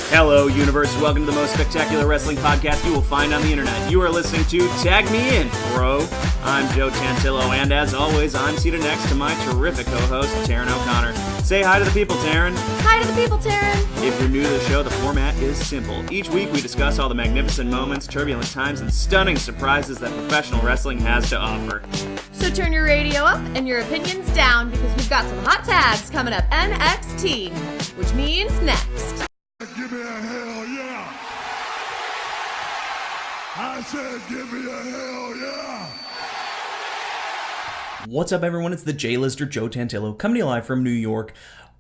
Hello, universe. Welcome to the most spectacular wrestling podcast you will find on the internet. You are listening to Tag Me In, bro. I'm Joe Tantillo, and as always, I'm seated next to my terrific co-host, Taryn O'Connor. Say hi to the people, Taryn. Hi to the people, Taryn. If you're new to the show, the format is simple. Each week, we discuss all the magnificent moments, turbulent times, and stunning surprises that professional wrestling has to offer. So turn your radio up and your opinions down, because we've got some hot tags coming up NXT, which means next. Give me a hell yeah! I said give me a hell yeah! What's up, everyone? It's the J-Lister Joe Tantillo coming to you live from New York.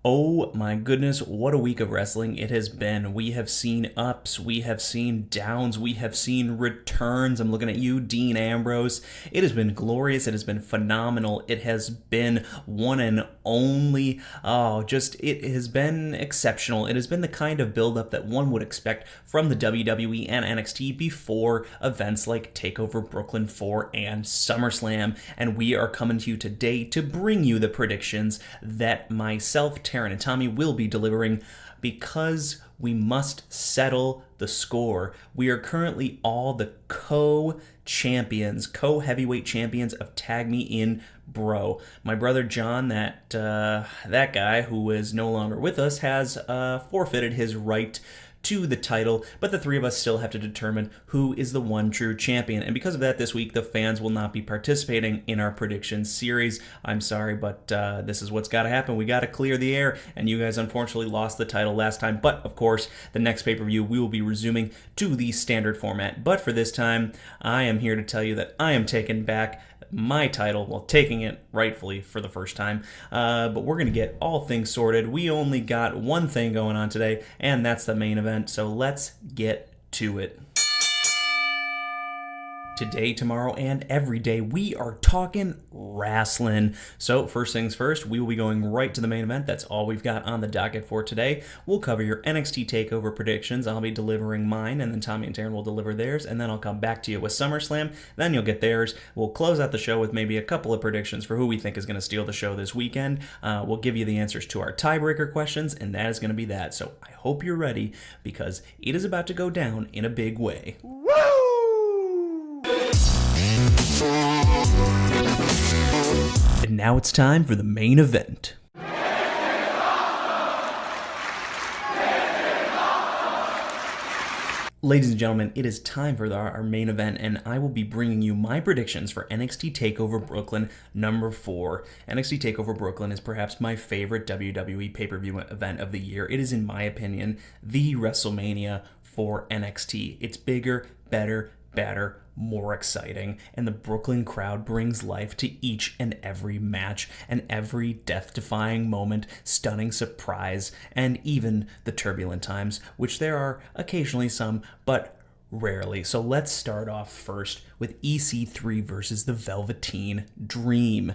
Oh my goodness, what a week of wrestling it has been. We have seen ups, we have seen downs, we have seen returns. I'm looking at you, Dean Ambrose. It has been glorious, it has been phenomenal, it has been one and only. It has been exceptional. It has been the kind of build-up that one would expect from the WWE and NXT before events like Takeover Brooklyn 4 and SummerSlam. And we are coming to you today to bring you the predictions that myself, Taryn, and Tommy will be delivering, because we must settle the score. We are currently all the co-champions, co-heavyweight champions of Tag Me In, bro. My brother John, that guy who is no longer with us, has forfeited his right to the title, but the three of us still have to determine who is the one true champion. And because of that, this week the fans will not be participating in our prediction series. I'm sorry, but this is what's got to happen. We got to clear the air, and you guys unfortunately lost the title last time. But of course, the next pay-per-view we will be resuming to the standard format. But for this time, I am here to tell you that I am taking back my title, well, taking it rightfully for the first time, but we're going to get all things sorted. We only got one thing going on today, and that's the main event, so let's get to it. Today, tomorrow, and every day, we are talking wrestling. So first things first, we will be going right to the main event. That's all we've got on the docket for today. We'll cover your NXT TakeOver predictions. I'll be delivering mine, and then Tommy and Taryn will deliver theirs, and then I'll come back to you with SummerSlam. Then you'll get theirs. We'll close out the show with maybe a couple of predictions for who we think is going to steal the show this weekend. We'll give you the answers to our tiebreaker questions, and that is going to be that. So I hope you're ready, because it is about to go down in a big way. And now it's time for the main event. Ladies and gentlemen, it is time for our main event, and I will be bringing you my predictions for NXT TakeOver Brooklyn number 4. NXT TakeOver Brooklyn is perhaps my favorite WWE pay-per-view event of the year. It is, in my opinion, the WrestleMania for NXT. It's bigger, better, more exciting, and the Brooklyn crowd brings life to each and every match, and every death-defying moment, stunning surprise, and even the turbulent times, which there are occasionally some, but rarely. So let's start off first with EC3 versus the Velveteen Dream.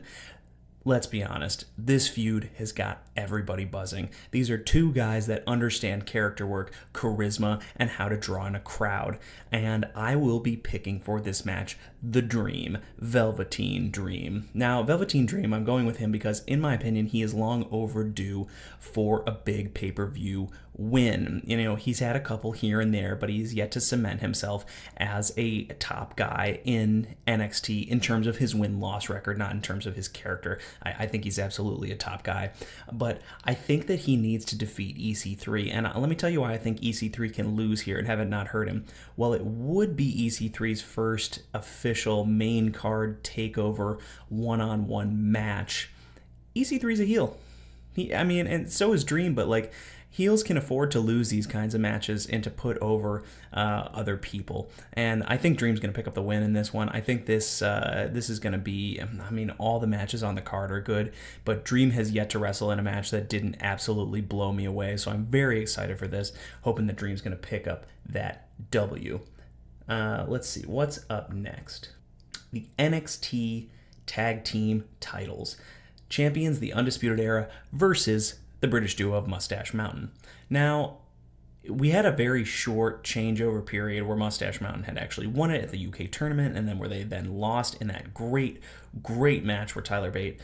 Let's be honest, this feud has got everybody buzzing. These are two guys that understand character work, charisma, and how to draw in a crowd. And I will be picking for this match the Dream, Velveteen Dream. Now, Velveteen Dream, I'm going with him because, in my opinion, he is long overdue for a big pay-per-view win. You know, he's had a couple here and there, but he's yet to cement himself as a top guy in NXT in terms of his win-loss record, not in terms of his character. I think he's absolutely a top guy, but I think that he needs to defeat EC3, and let me tell you why I think EC3 can lose here and have it not hurt him. Well, it would be EC3's first official main card takeover one-on-one match. EC3's a heel. And so is Dream, but heels can afford to lose these kinds of matches and to put over other people. And I think Dream's going to pick up the win in this one. I think this is going to be, all the matches on the card are good, but Dream has yet to wrestle in a match that didn't absolutely blow me away. So I'm very excited for this, hoping that Dream's going to pick up that W. Let's see, what's up next? The NXT Tag Team titles. Champions the Undisputed Era versus the British duo of Mustache Mountain. Now, we had a very short changeover period where Mustache Mountain had actually won it at the UK tournament, and then where they then lost in that great match where Tyler Bate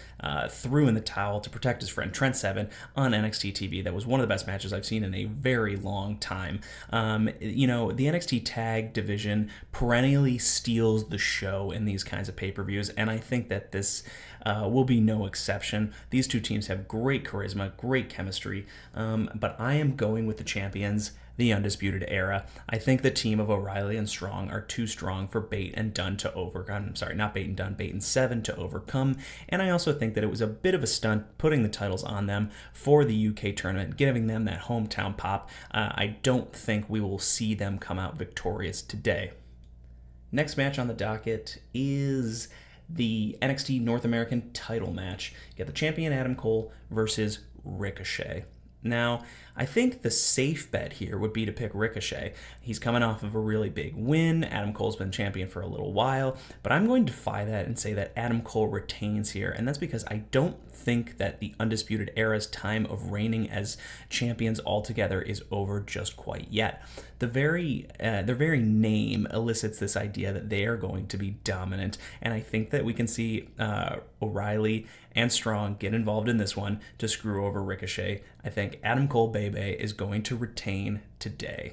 threw in the towel to protect his friend Trent Seven on NXT TV. That was one of the best matches I've seen in a very long time. The NXT tag division perennially steals the show in these kinds of pay-per-views, and I think that this will be no exception. These two teams have great charisma, great chemistry, but I am going with the champions, the Undisputed Era. I think the team of O'Reilly and Strong are too strong for Bate and Dunn to overcome. I'm sorry, not Bate and Dunn, Bate and Seven to overcome. And I also think that it was a bit of a stunt putting the titles on them for the UK tournament, giving them that hometown pop. I don't think we will see them come out victorious today. Next match on the docket is the NXT North American title match. You got the champion Adam Cole versus Ricochet. Now, I think the safe bet here would be to pick Ricochet. He's coming off of a really big win. Adam Cole's been champion for a little while, but I'm going to defy that and say that Adam Cole retains here, and that's because I don't think that the Undisputed Era's time of reigning as champions altogether is over just quite yet. Their very name elicits this idea that they are going to be dominant, and I think that we can see O'Reilly and Strong get involved in this one to screw over Ricochet. I think Adam Cole Bebe is going to retain today.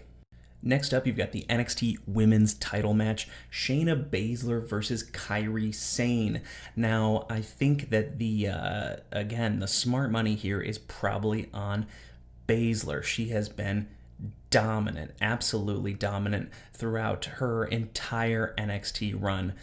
Next up, you've got the NXT Women's title match, Shayna Baszler versus Kairi Sane. Now, I think that the smart money here is probably on Baszler. She has been dominant, absolutely dominant throughout her entire NXT run.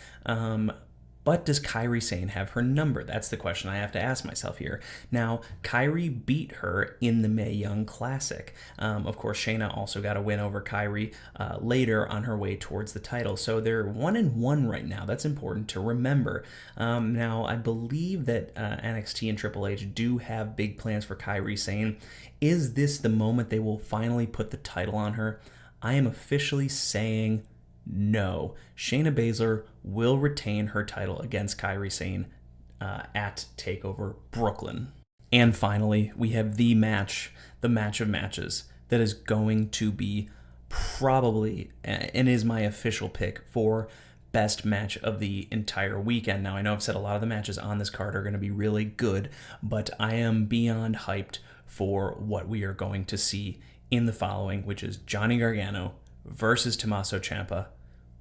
But does Kairi Sane have her number? That's the question I have to ask myself here. Now, Kairi beat her in the Mae Young Classic. Of course, Shayna also got a win over Kairi later on her way towards the title. So they're 1-1 right now. That's important to remember. Now, I believe that NXT and Triple H do have big plans for Kairi Sane. Is this the moment they will finally put the title on her? I am officially saying no. Shayna Baszler will retain her title against Kairi Sane at TakeOver Brooklyn. And finally, we have the match of matches that is going to be probably, and is my official pick for best match of the entire weekend. Now, I know I've said a lot of the matches on this card are going to be really good, but I am beyond hyped for what we are going to see in the following, which is Johnny Gargano versus Tommaso Ciampa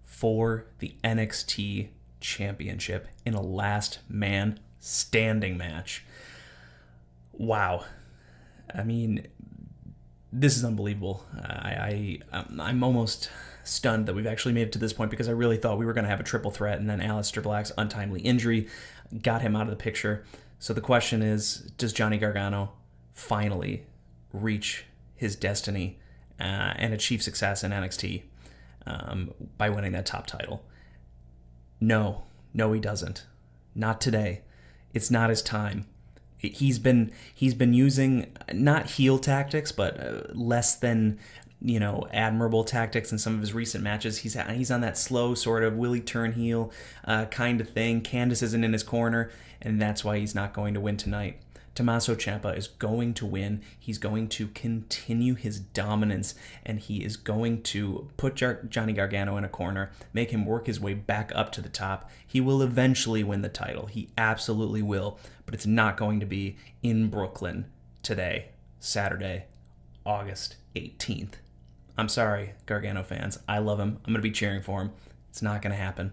for the NXT Championship in a last man standing match. Wow. I mean, this is unbelievable. I'm almost stunned that we've actually made it to this point, because I really thought we were going to have a triple threat, and then Aleister Black's untimely injury got him out of the picture. So the question is, does Johnny Gargano finally reach his destiny and achieve success in NXT by winning that top title? No, he doesn't. Not today. It's not his time. He's been using not heel tactics, but less than admirable tactics in some of his recent matches. He's on that slow sort of Willie turn heel kind of thing. Candice isn't in his corner, and that's why he's not going to win tonight. Tommaso Ciampa is going to win. He's going to continue his dominance, and he is going to put Johnny Gargano in a corner, make him work his way back up to the top. He will eventually win the title. He absolutely will, but it's not going to be in Brooklyn today, Saturday, August 18th. I'm sorry, Gargano fans. I love him. I'm going to be cheering for him. It's not going to happen.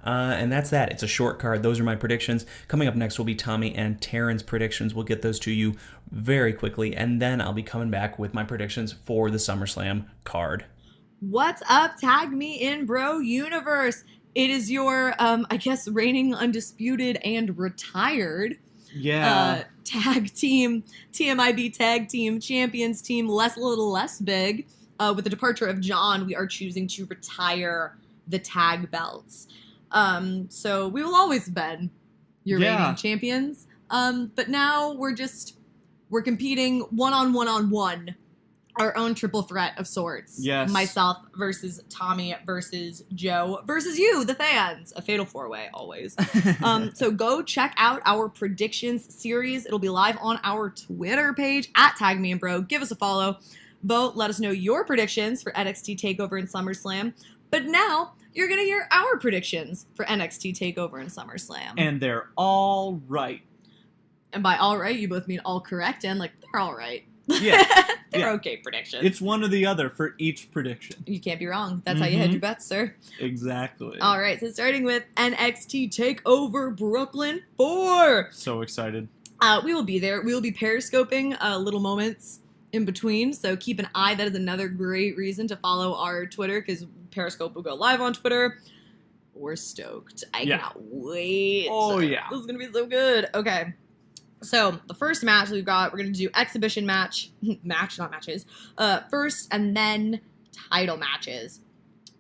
And that's that. It's a short card. Those are my predictions. Coming up next will be Tommy and Taryn's predictions. We'll get those to you very quickly, and then I'll be coming back with my predictions for the SummerSlam card. What's up, Tag Me In Bro Universe? It is your, reigning undisputed and retired tag team, TMIB tag team, champions team, little less big. With the departure of John, we are choosing to retire the tag belts. So we will always been your reigning champions. But now we're competing one-on-one, our own triple threat of sorts. Yes. Myself versus Tommy versus Joe versus you, the fans. A fatal four-way, always. So go check out our predictions series. It'll be live on our Twitter page at TagMeAndBro. Give us a follow. Vote, let us know your predictions for NXT TakeOver and SummerSlam. But now, you're going to hear our predictions for NXT TakeOver and SummerSlam. And they're all right. And by all right, you both mean all correct and, like, they're all right. Yeah. They're okay predictions. It's one or the other for each prediction. You can't be wrong. That's how you hedge your bets, sir. Exactly. All right, so starting with NXT TakeOver Brooklyn 4. So excited. We will be there. We will be periscoping little moments in between, so keep an eye. That is another great reason to follow our Twitter, because Periscope will go live on Twitter. We're stoked. I cannot wait. Oh, yeah. This is going to be so good. Okay. So, the first match we're going to do exhibition match. Not matches. First, and then title matches.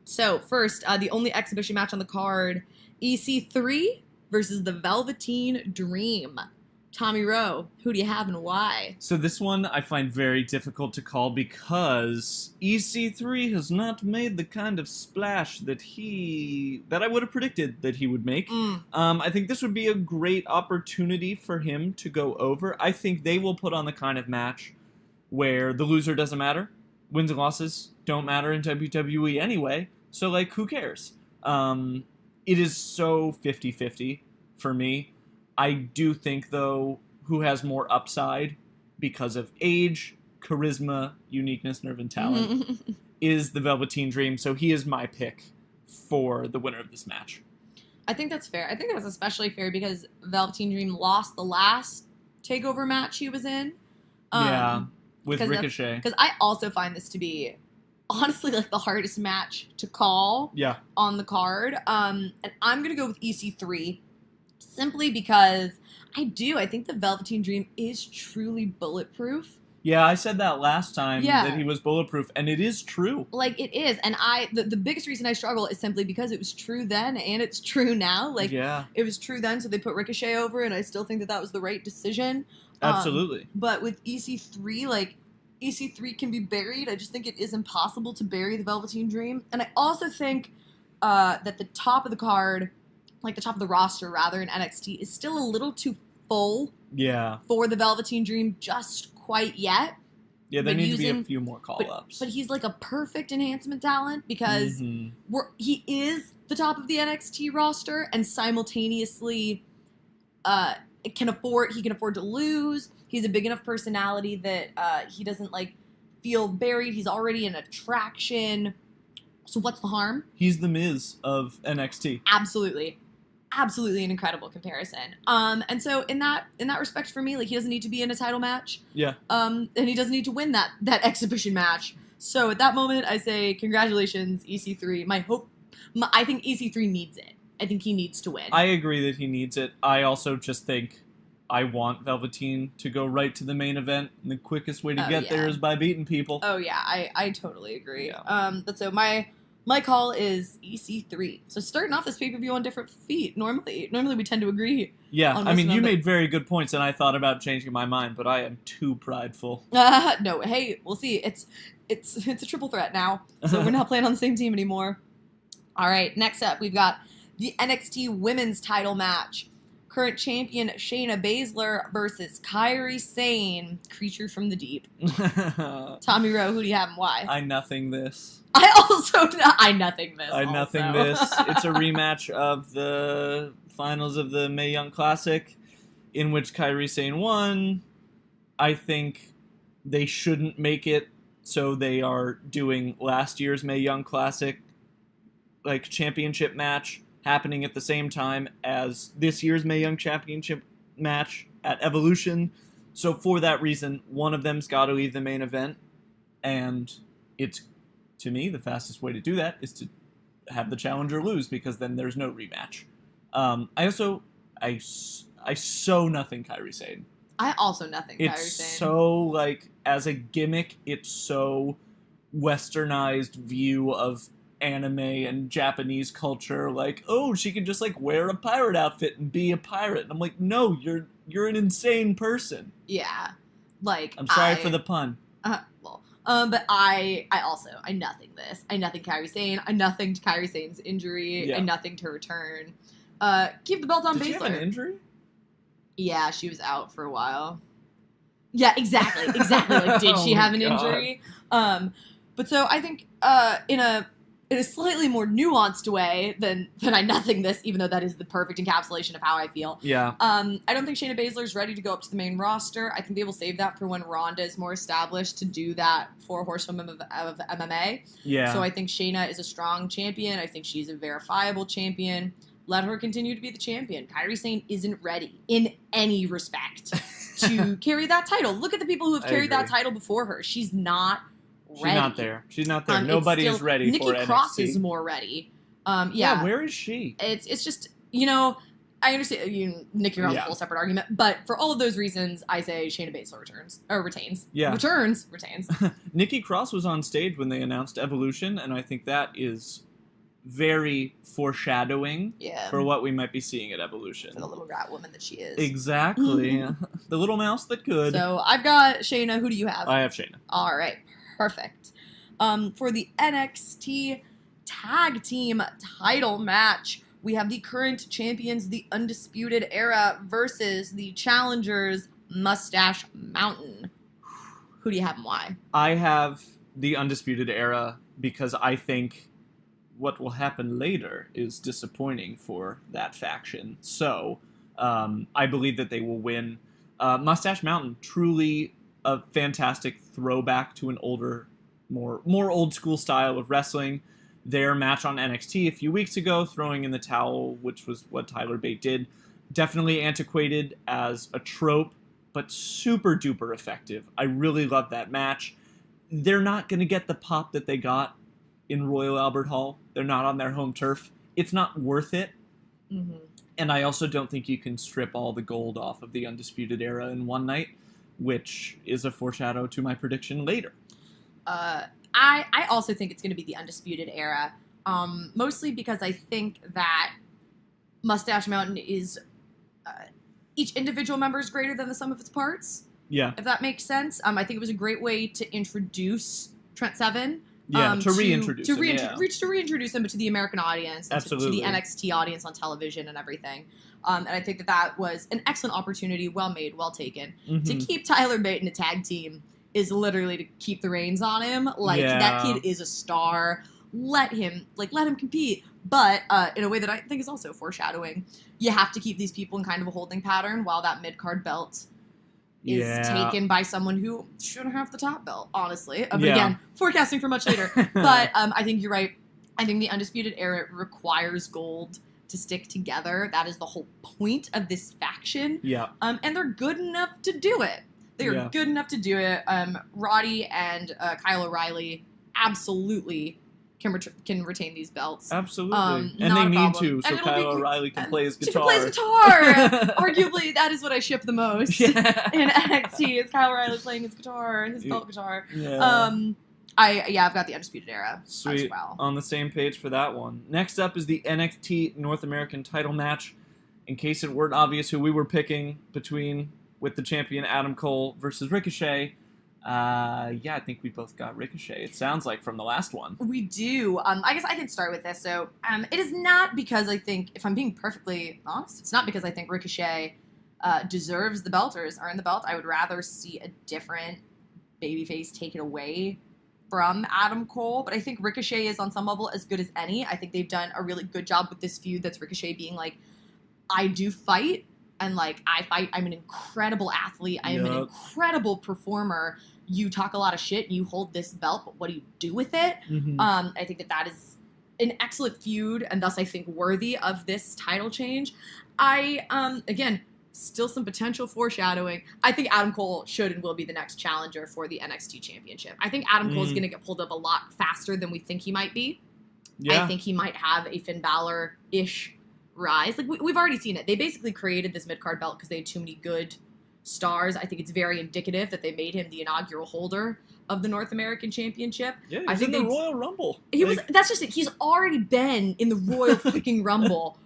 So, first, the only exhibition match on the card, EC3 versus the Velveteen Dream. Tommy Rowe, who do you have and why? So this one I find very difficult to call because EC3 has not made the kind of splash that I would have predicted that he would make. I think this would be a great opportunity for him to go over. I think they will put on the kind of match where the loser doesn't matter. Wins and losses don't matter in WWE anyway, so, like, who cares? It is so 50-50 for me. I do think, though, who has more upside because of age, charisma, uniqueness, nerve, and talent is the Velveteen Dream. So he is my pick for the winner of this match. I think that's fair. I think that's especially fair because Velveteen Dream lost the last TakeOver match he was in. With Ricochet. Because I also find this to be, honestly, like the hardest match to call on the card. And I'm going to go with EC3. Simply because I think the Velveteen Dream is truly bulletproof. Yeah, I said that last time that he was bulletproof, and it is true. Like, it is. And the biggest reason I struggle is simply because it was true then and it's true now. Like, it was true then, so they put Ricochet over, and I still think that was the right decision. Absolutely. But with EC3, like, EC3 can be buried. I just think it is impossible to bury the Velveteen Dream. And I also think that the top of the card, like the top of the roster, rather, in NXT, is still a little too full for the Velveteen Dream just quite yet. Yeah, there need to be a few more call-ups. But he's like a perfect enhancement talent because he is the top of the NXT roster and simultaneously he can afford to lose. He's a big enough personality that he doesn't, like, feel buried. He's already an attraction. So what's the harm? He's the Miz of NXT. Absolutely an incredible comparison. And so in that respect, for me, like, he doesn't need to be in a title match. Yeah. And he doesn't need to win that exhibition match. So at that moment, I say congratulations, EC3. I think EC3 needs it. I think he needs to win. I agree that he needs it. I also just think I want Velveteen to go right to the main event, and the quickest way to get there is by beating people. Oh yeah, I totally agree. Yeah. But so my call is EC3. So starting off this pay-per-view on different feet. Normally we tend to agree. Yeah, I mean, you made very good points, and I thought about changing my mind, but I am too prideful. No, hey, we'll see. It's a triple threat now, so we're not playing on the same team anymore. All right, next up, we've got the NXT Women's Title match. Current champion Shayna Baszler versus Kairi Sane, creature from the deep. Tommy Rowe, who do you have and why? I nothing this. I nothing this. It's a rematch of the finals of the Mae Young Classic, in which Kairi Sane won. I think they shouldn't make it, so they are doing last year's Mae Young Classic, like, championship match happening at the same time as this year's Mae Young Championship match at Evolution. So for that reason, one of them's got to leave the main event, and it's, to me, the fastest way to do that is to have the challenger lose, because then there's no rematch. I so nothing Kairi Sane. I also nothing Kairi Sane. It's so, like, as a gimmick, it's so westernized view of anime and Japanese culture, like, oh, she can just, like, wear a pirate outfit and be a pirate. And I'm like, no, you're an insane person. Yeah. Like, I'm sorry for the pun. But I nothing this. I nothing Kairi Sane. I nothing to Kairi Sane's injury. Yeah. I nothing to return. Keep the belt on Baszler. Did she have an injury? Yeah, she was out for a while. Yeah, exactly. Like, did she Oh my have an God. injury? But so I think in a slightly more nuanced way than I nothing this, even though that is the perfect encapsulation of how I feel. Yeah. I don't think Shayna Baszler's ready to go up to the main roster. I think they will save that for when Ronda is more established to do that for horsewomen of MMA. Yeah. So I think Shayna is a strong champion. I think she's a verifiable champion. Let her continue to be the champion. Kairi Sane isn't ready in any respect to carry that title. Look at the people who have carried that title before her. She's not ready. She's not there. Nobody is ready Nikki for NXT. Cross is more ready. Yeah, where is she? It's just, I understand Nikki Cross is a whole separate argument, but for all of those reasons, I say Shayna Baszler retains. Yeah. Retains. Nikki Cross was on stage when they announced Evolution, and I think that is very foreshadowing for what we might be seeing at Evolution. For the little rat woman that she is. Exactly. The little mouse that could. So I've got Shayna. Who do you have? I have Shayna. All right. Perfect. For the NXT Tag Team title match, we have the current champions, the Undisputed Era, versus the challengers, Mustache Mountain. Who do you have and why? I have the Undisputed Era because I think what will happen later is disappointing for that faction. So I believe that they will win. Mustache Mountain, truly a fantastic throwback to an older, more old school style of wrestling. Their match on NXT a few weeks ago, throwing in the towel, which was what Tyler Bate did, definitely antiquated as a trope, but super duper effective. I really love that match. They're not going to get the pop that they got in Royal Albert Hall. They're not on their home turf. It's not worth it. Mm-hmm. And I also don't think you can strip all the gold off of the Undisputed Era in one night, which is a foreshadow to my prediction later. I also think it's going to be the Undisputed Era, mostly because I think that Mustache Mountain is each individual member is greater than the sum of its parts. Yeah. If that makes sense. I think it was a great way to introduce Trent Seven. To reintroduce him. To reintroduce him to the American audience, and to the NXT audience on television and everything. And I think that was an excellent opportunity, well made, well taken. Mm-hmm. To keep Tyler Bate in a tag team is literally to keep the reins on him. That kid is a star. Let him compete. But in a way that I think is also foreshadowing, you have to keep these people in kind of a holding pattern while that mid-card belt is taken by someone who shouldn't have the top belt, honestly. But again, forecasting for much later. But I think you're right. I think the Undisputed Era requires gold to stick together. That is the whole point of this faction. Yeah. And they're good enough to do it. They are good enough to do it. Roddy and Kyle O'Reilly absolutely can retain these belts. Absolutely. And they need to, so Kyle O'Reilly can play his guitar. He can play his guitar! Arguably, that is what I ship the most in NXT, is Kyle O'Reilly playing his guitar, his belt guitar. Yeah. I've got the Undisputed Era. Sweet. As well. On the same page for that one. Next up is the NXT North American title match. In case it weren't obvious who we were picking with the champion Adam Cole versus Ricochet. I think we both got Ricochet. It sounds like from the last one. We do. I guess I can start with this. So, it is not because I think, if I'm being perfectly honest, it's not because I think Ricochet deserves the belt or has earned the belt. I would rather see a different babyface take it away from Adam Cole. But I think Ricochet is on some level as good as any. I think they've done a really good job with this feud. That's Ricochet being like, I do fight. And I fight. I'm an incredible athlete. I am an incredible performer. You talk a lot of shit and you hold this belt, but what do you do with it? Mm-hmm. I think that is an excellent feud, and thus I think worthy of this title change. Again, still some potential foreshadowing. I think Adam Cole should and will be the next challenger for the NXT Championship. I think Adam Cole is going to get pulled up a lot faster than we think he might be. Yeah. I think he might have a Finn Balor-ish rise. We've already seen it. They basically created this mid-card belt because they had too many good stars. I think it's very indicative that they made him the inaugural holder of the North American Championship. Yeah, he's in the Royal Rumble. That's just it. He's already been in the Royal freaking Rumble.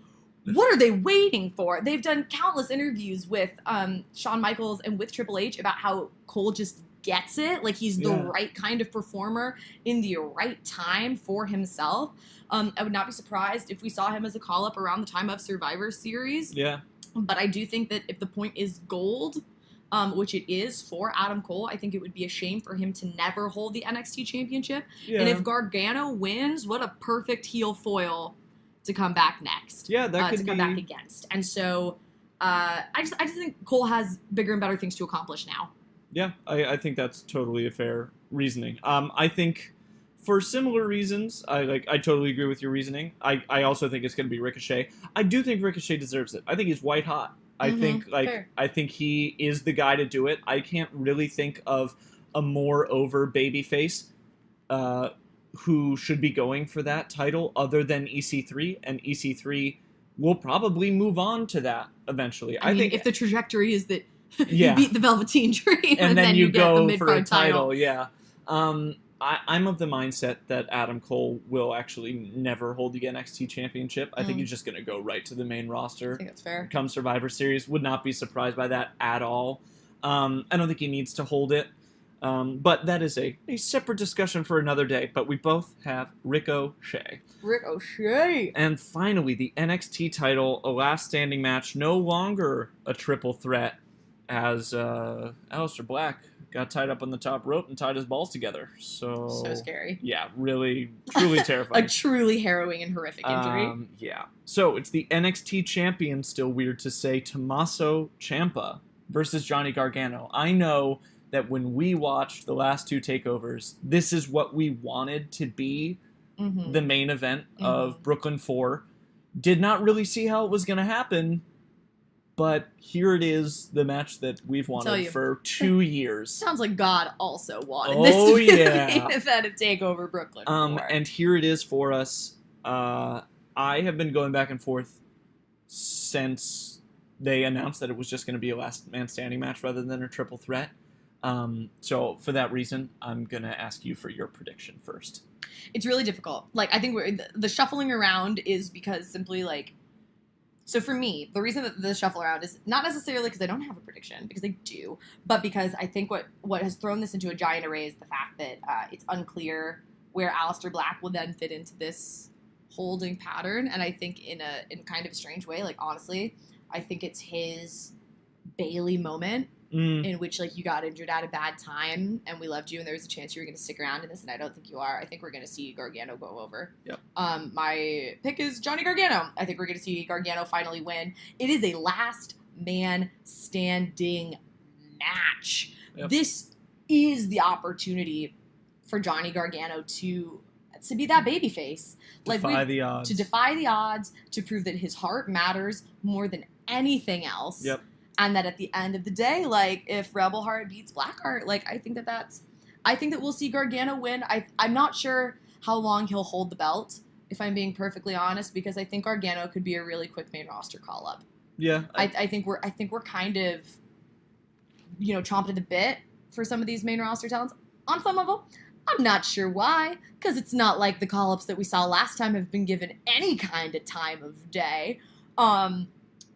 What are they waiting for? They've done countless interviews with Shawn Michaels and with Triple H about how Cole just gets it. He's the right kind of performer in the right time for himself. I would not be surprised if we saw him as a call-up around the time of Survivor Series. Yeah. But I do think that if the point is gold, which it is for Adam Cole. I think it would be a shame for him to never hold the NXT Championship. Yeah. And if Gargano wins, what a perfect heel foil to come back next. Yeah, that could to be... come back against. And so I just think Cole has bigger and better things to accomplish now. Yeah, I think that's totally a fair reasoning. I think for similar reasons, I totally agree with your reasoning. I also think it's going to be Ricochet. I do think Ricochet deserves it. I think he's white hot. I think he is the guy to do it. I can't really think of a more over babyface who should be going for that title other than EC3, and EC3 will probably move on to that eventually. I think if the trajectory is that yeah. you beat the Velveteen Dream and then you get go the for a mid-card title. Yeah. I'm of the mindset that Adam Cole will actually never hold the NXT Championship. I think he's just going to go right to the main roster. I think that's fair. Come Survivor Series. Would not be surprised by that at all. I don't think he needs to hold it. But that is a separate discussion for another day. But we both have Ricochet. Ricochet! And finally, the NXT title, a last standing match, no longer a triple threat, as Aleister Black got tied up on the top rope and tied his balls together. So scary. Yeah, really, truly terrifying. A truly harrowing and horrific injury. Yeah. So it's the NXT champion, still weird to say, Tommaso Ciampa versus Johnny Gargano. I know that when we watched the last two takeovers, this is what we wanted to be the main event of Brooklyn 4. Did not really see how it was going to happen, but here it is, the match that we've wanted for 2 years. Sounds like God also wanted this to be the main event of TakeOver Brooklyn 4. And here it is for us. I have been going back and forth since they announced that it was just going to be a last man standing match rather than a triple threat. So for that reason, I'm going to ask you for your prediction first. It's really difficult. I think the shuffling around is because simply so for me, the reason that the shuffle around is not necessarily because I don't have a prediction, because I do, but because I think what has thrown this into a giant array is the fact that it's unclear where Aleister Black will then fit into this holding pattern. And I think in kind of a strange way, honestly, I think it's his Bailey moment in which you got injured at a bad time and we loved you and there was a chance you were going to stick around in this, and I don't think you are. I think we're going to see Gargano go over. Yep. My pick is Johnny Gargano. I think we're going to see Gargano finally win. It is a last man standing match. Yep. This is the opportunity for Johnny Gargano to be that babyface. Defy the odds. To defy the odds, to prove that his heart matters more than anything else. Yep. And that at the end of the day, if Rebel Heart beats Blackheart, I think that we'll see Gargano win. I'm not sure how long he'll hold the belt, if I'm being perfectly honest, because I think Gargano could be a really quick main roster call up. Yeah. I think we're kind of, chomping at the bit for some of these main roster talents. On some of them, I'm not sure why, because it's not like the call ups that we saw last time have been given any kind of time of day.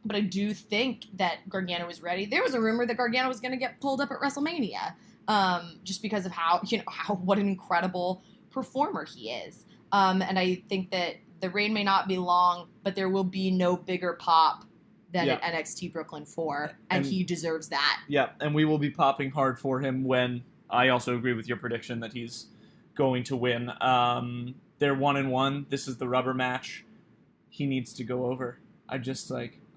But I do think that Gargano is ready. There was a rumor that Gargano was going to get pulled up at WrestleMania, just because of what an incredible performer he is. And I think that the reign may not be long, but there will be no bigger pop than at NXT Brooklyn 4, and he deserves that. Yeah, and we will be popping hard for him when I also agree with your prediction that he's going to win. They're 1-1. This is the rubber match. He needs to go over.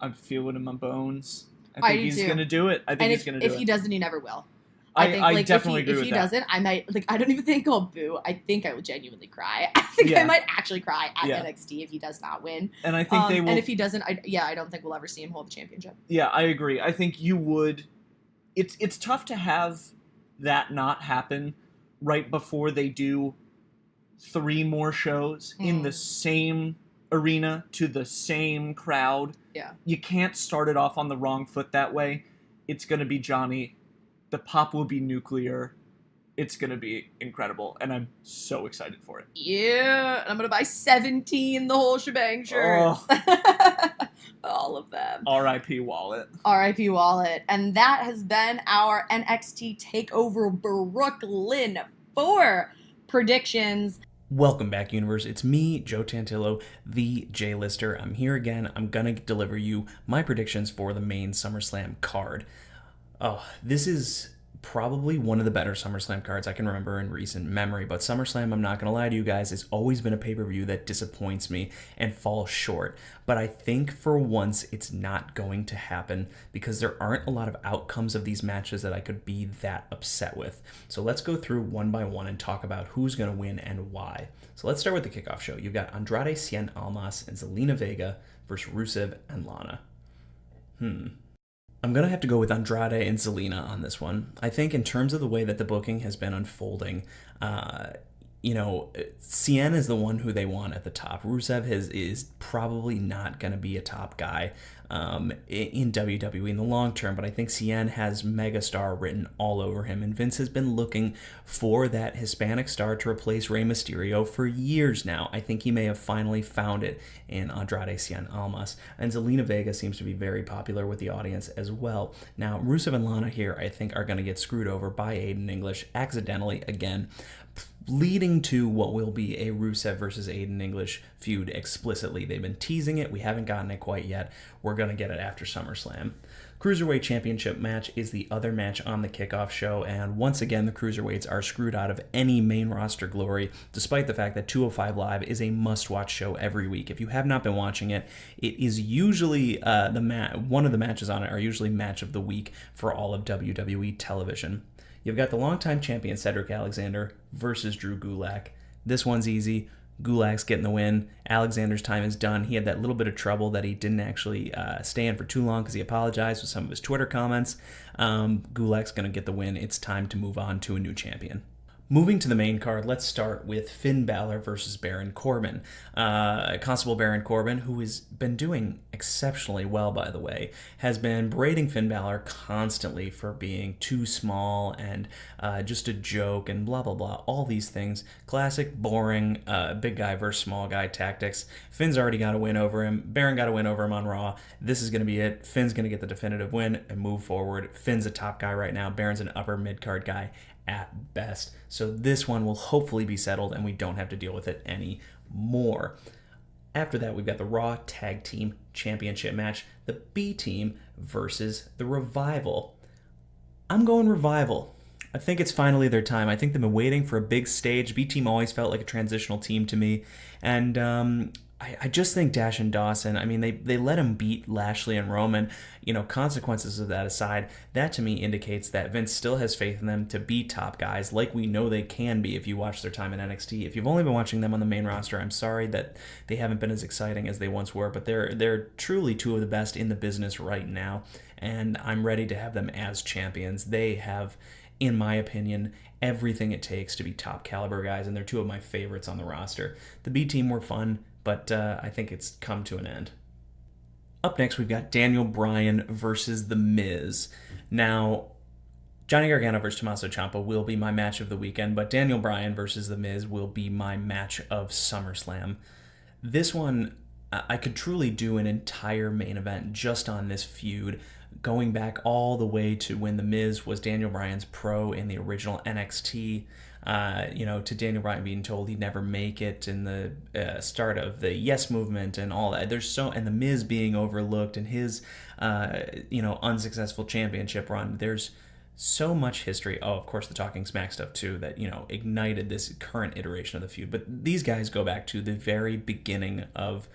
I'm feeling in my bones. I think he's going to do it. If he doesn't, he never will. I definitely agree with that. If he doesn't, I might, I don't even think I'll boo. I think I will genuinely cry. I think I might actually cry at NXT if he does not win. And I think they will. And if he doesn't, I don't think we'll ever see him hold the championship. Yeah, I agree. I think you would. It's tough to have that not happen right before they do 3 more shows in the same arena to the same crowd. Yeah. You can't start it off on the wrong foot that way. It's going to be Johnny. The pop will be nuclear. It's going to be incredible, and I'm so excited for it. Yeah, I'm going to buy 17 the whole shebang shirts. Oh. All of them. R.I.P. Wallet. R.I.P. Wallet. And that has been our NXT TakeOver Brooklyn 4 predictions. Welcome back, Universe. It's me, Joe Tantillo, the J-Lister. I'm here again. I'm going to deliver you my predictions for the main SummerSlam card. Oh, this is probably one of the better SummerSlam cards I can remember in recent memory, but SummerSlam, I'm not going to lie to you guys, has always been a pay-per-view that disappoints me and falls short. But I think for once it's not going to happen because there aren't a lot of outcomes of these matches that I could be that upset with. So let's go through one by one and talk about who's going to win and why. So let's start with the kickoff show. You've got Andrade Cien Almas and Zelina Vega versus Rusev and Lana. I'm going to have to go with Andrade and Zelina on this one. I think in terms of the way that the booking has been unfolding, Cien is the one who they want at the top. Rusev is probably not going to be a top guy in WWE in the long term, but I think Cien has megastar written all over him, and Vince has been looking for that Hispanic star to replace Rey Mysterio for years now. I think he may have finally found it in Andrade Cien Almas, and Zelina Vega seems to be very popular with the audience as well. Now, Rusev and Lana here, I think, are going to get screwed over by Aiden English accidentally again, leading to what will be a Rusev versus Aiden English feud explicitly. They've been teasing it. We haven't gotten it quite yet. We're going to get it after SummerSlam. Cruiserweight Championship match is the other match on the kickoff show, and once again, the Cruiserweights are screwed out of any main roster glory, despite the fact that 205 Live is a must-watch show every week. If you have not been watching it, it is usually one of the matches on it are usually match of the week for all of WWE television. You've got the longtime champion Cedric Alexander versus Drew Gulak. This one's easy. Gulak's getting the win. Alexander's time is done. He had that little bit of trouble that he didn't actually stay in for too long because he apologized with some of his Twitter comments. Gulak's going to get the win. It's time to move on to a new champion. Moving to the main card, let's start with Finn Balor versus Baron Corbin. Constable Baron Corbin, who has been doing exceptionally well, by the way, has been berating Finn Balor constantly for being too small and just a joke and blah, blah, blah, all these things. Classic, boring, big guy versus small guy tactics. Finn's already got a win over him. Baron got a win over him on Raw. This is going to be it. Finn's going to get the definitive win and move forward. Finn's a top guy right now. Baron's an upper mid-card guy at best. So this one will hopefully be settled and we don't have to deal with it anymore. After that, we've got the Raw Tag Team Championship match, the B Team versus the Revival. I'm going Revival. I think it's finally their time. I think they've been waiting for a big stage. B Team always felt like a transitional team to me. And I just think Dash and Dawson, I mean, they let him beat Lashley and Roman. Consequences of that aside, that to me indicates that Vince still has faith in them to be top guys like we know they can be if you watch their time in NXT. If you've only been watching them on the main roster, I'm sorry that they haven't been as exciting as they once were, but they're truly two of the best in the business right now, and I'm ready to have them as champions. They have, in my opinion, everything it takes to be top caliber guys, and they're two of my favorites on the roster. The B Team were fun, but I think it's come to an end. Up next, we've got Daniel Bryan versus The Miz. Now, Johnny Gargano versus Tommaso Ciampa will be my match of the weekend, but Daniel Bryan versus The Miz will be my match of SummerSlam. This one, I could truly do an entire main event just on this feud, going back all the way to when The Miz was Daniel Bryan's pro in the original NXT, to Daniel Bryan being told he'd never make it in the start of the Yes movement and all that. And The Miz being overlooked and his, unsuccessful championship run. There's so much history. Oh, of course, the Talking Smack stuff too that, ignited this current iteration of the feud. But these guys go back to the very beginning of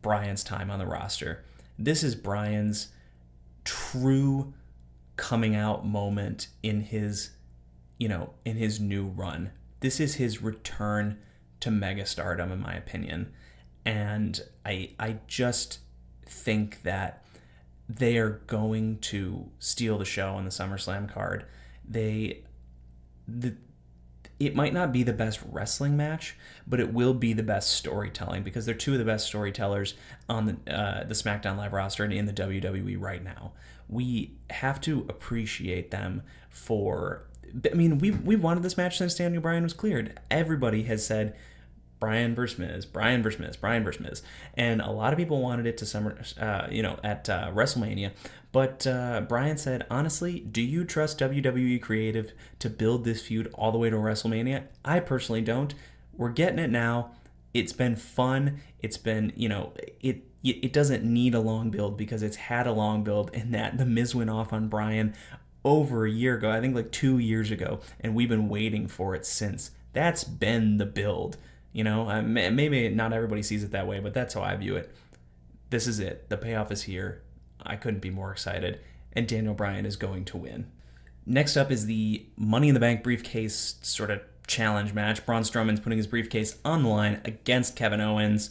Bryan's time on the roster. This is Bryan's true coming out moment in his new run. This is his return to megastardom, in my opinion. And I just think that they are going to steal the show on the SummerSlam card. It might not be the best wrestling match, but it will be the best storytelling because they're two of the best storytellers on the SmackDown Live roster and in the WWE right now. We have to appreciate them for... I mean, we've wanted this match since Daniel Bryan was cleared. Everybody has said Bryan versus Miz, Bryan versus Miz, Bryan versus Miz, and a lot of people wanted it to WrestleMania. But Bryan said, honestly, do you trust WWE Creative to build this feud all the way to WrestleMania? I personally don't. We're getting it now. It's been fun. It's been, it doesn't need a long build because it's had a long build in that The Miz went off on Bryan over a year ago, I think like 2 years ago, and we've been waiting for it since. That's been the build. Maybe not everybody sees it that way, but that's how I view it. This is it. The payoff is here. I couldn't be more excited, and Daniel Bryan is going to win. Next up is the Money in the Bank briefcase sort of challenge match. Braun Strowman's putting his briefcase on the line against Kevin Owens.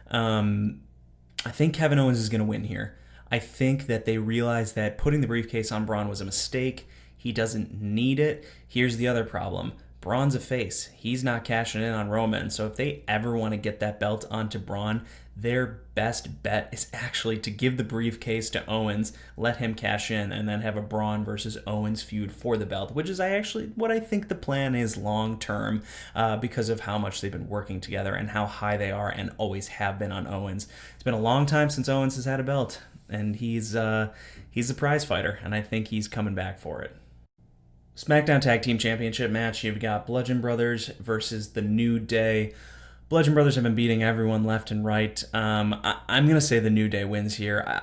I think Kevin Owens is going to win here. I think that they realize that putting the briefcase on Braun was a mistake. He doesn't need it. Here's the other problem. Braun's a face. He's not cashing in on Roman. So if they ever want to get that belt onto Braun, their best bet is actually to give the briefcase to Owens, let him cash in, and then have a Braun versus Owens feud for the belt, which is what I think the plan is long term, because of how much they've been working together and how high they are and always have been on Owens. It's been a long time since Owens has had a belt, and he's a prize fighter, and I think he's coming back for it. SmackDown Tag Team Championship match, you've got Bludgeon Brothers versus The New Day. Bludgeon Brothers have been beating everyone left and right. I'm going to say The New Day wins here.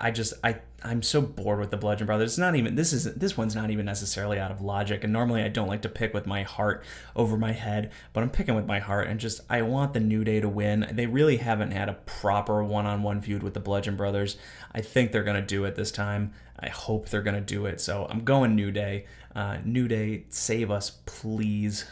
I'm so bored with the Bludgeon Brothers. This one's not even necessarily out of logic, and normally I don't like to pick with my heart over my head, but I'm picking with my heart, and I want the New Day to win. They really haven't had a proper one-on-one feud with the Bludgeon Brothers. I think they're going to do it this time. I hope they're going to do it, so I'm going New Day. New Day, save us, please.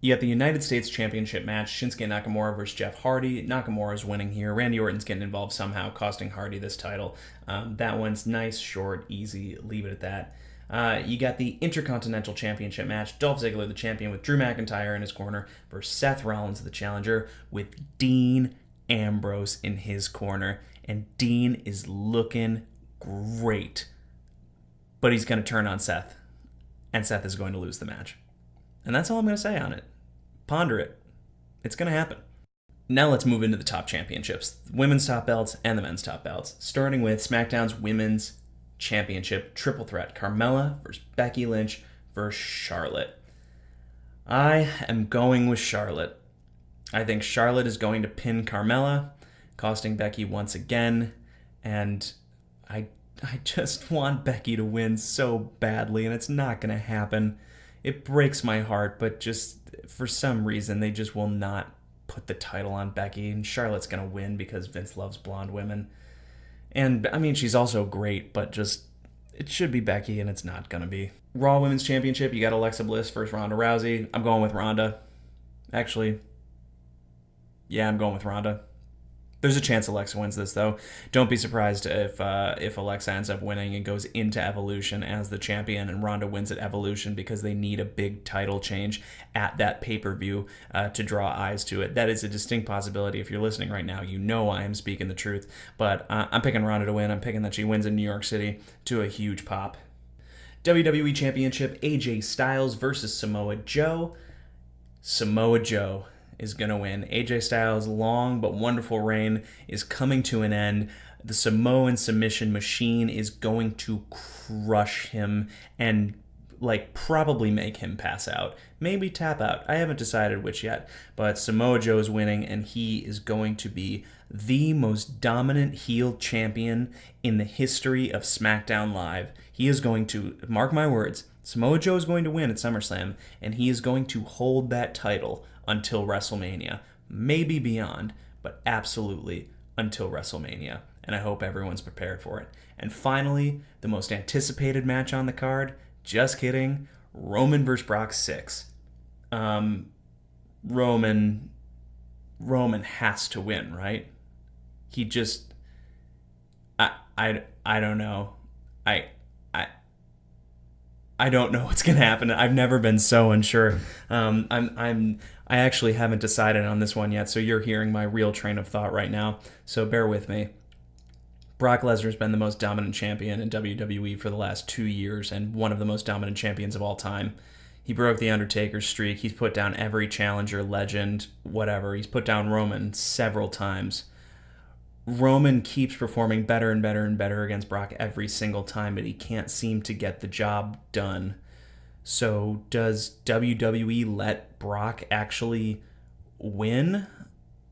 You got the United States Championship match, Shinsuke Nakamura versus Jeff Hardy. Nakamura's winning here. Randy Orton's getting involved somehow, costing Hardy this title. That one's nice, short, easy. Leave it at that. You got the Intercontinental Championship match, Dolph Ziggler, the champion, with Drew McIntyre in his corner, versus Seth Rollins, the challenger, with Dean Ambrose in his corner. And Dean is looking great. But he's going to turn on Seth. And Seth is going to lose the match. And that's all I'm going to say on it. Ponder it. It's going to happen. Now let's move into the top championships. The women's top belts and the men's top belts. Starting with SmackDown's women's championship triple threat. Carmella versus Becky Lynch versus Charlotte. I am going with Charlotte. I think Charlotte is going to pin Carmella, costing Becky once again. And I just want Becky to win so badly, and it's not going to happen. It breaks my heart, but just for some reason, they just will not put the title on Becky, and Charlotte's going to win because Vince loves blonde women. And, I mean, she's also great, but just, it should be Becky, and it's not going to be. Raw Women's Championship, you got Alexa Bliss versus Ronda Rousey. I'm going with Ronda. Actually, yeah, I'm going with Ronda. There's a chance Alexa wins this, though. Don't be surprised if Alexa ends up winning and goes into Evolution as the champion, and Ronda wins at Evolution because they need a big title change at that pay-per-view to draw eyes to it. That is a distinct possibility. If you're listening right now, you know I am speaking the truth. But I'm picking Ronda to win. I'm picking that she wins in New York City to a huge pop. WWE Championship, AJ Styles versus Samoa Joe. Samoa Joe is going to win. AJ Styles' long but wonderful reign is coming to an end. The Samoan submission machine is going to crush him and probably make him pass out. Maybe tap out. I haven't decided which yet. But Samoa Joe is winning, and he is going to be the most dominant heel champion in the history of SmackDown Live. He is going to, mark my words, Samoa Joe is going to win at SummerSlam, and he is going to hold that title until WrestleMania. Maybe beyond, but absolutely until WrestleMania. And I hope everyone's prepared for it. And finally, the most anticipated match on the card, just kidding, Roman versus Brock 6. Roman has to win, right? He just, I don't know. I don't know what's gonna happen. I've never been so unsure. I actually haven't decided on this one yet, so you're hearing my real train of thought right now. So bear with me. Brock Lesnar's been the most dominant champion in WWE for the last 2 years, and one of the most dominant champions of all time. He broke the Undertaker's streak. He's put down every challenger, legend, whatever. He's put down Roman several times. Roman keeps performing better and better and better against Brock every single time, but he can't seem to get the job done. So does WWE let Brock actually win?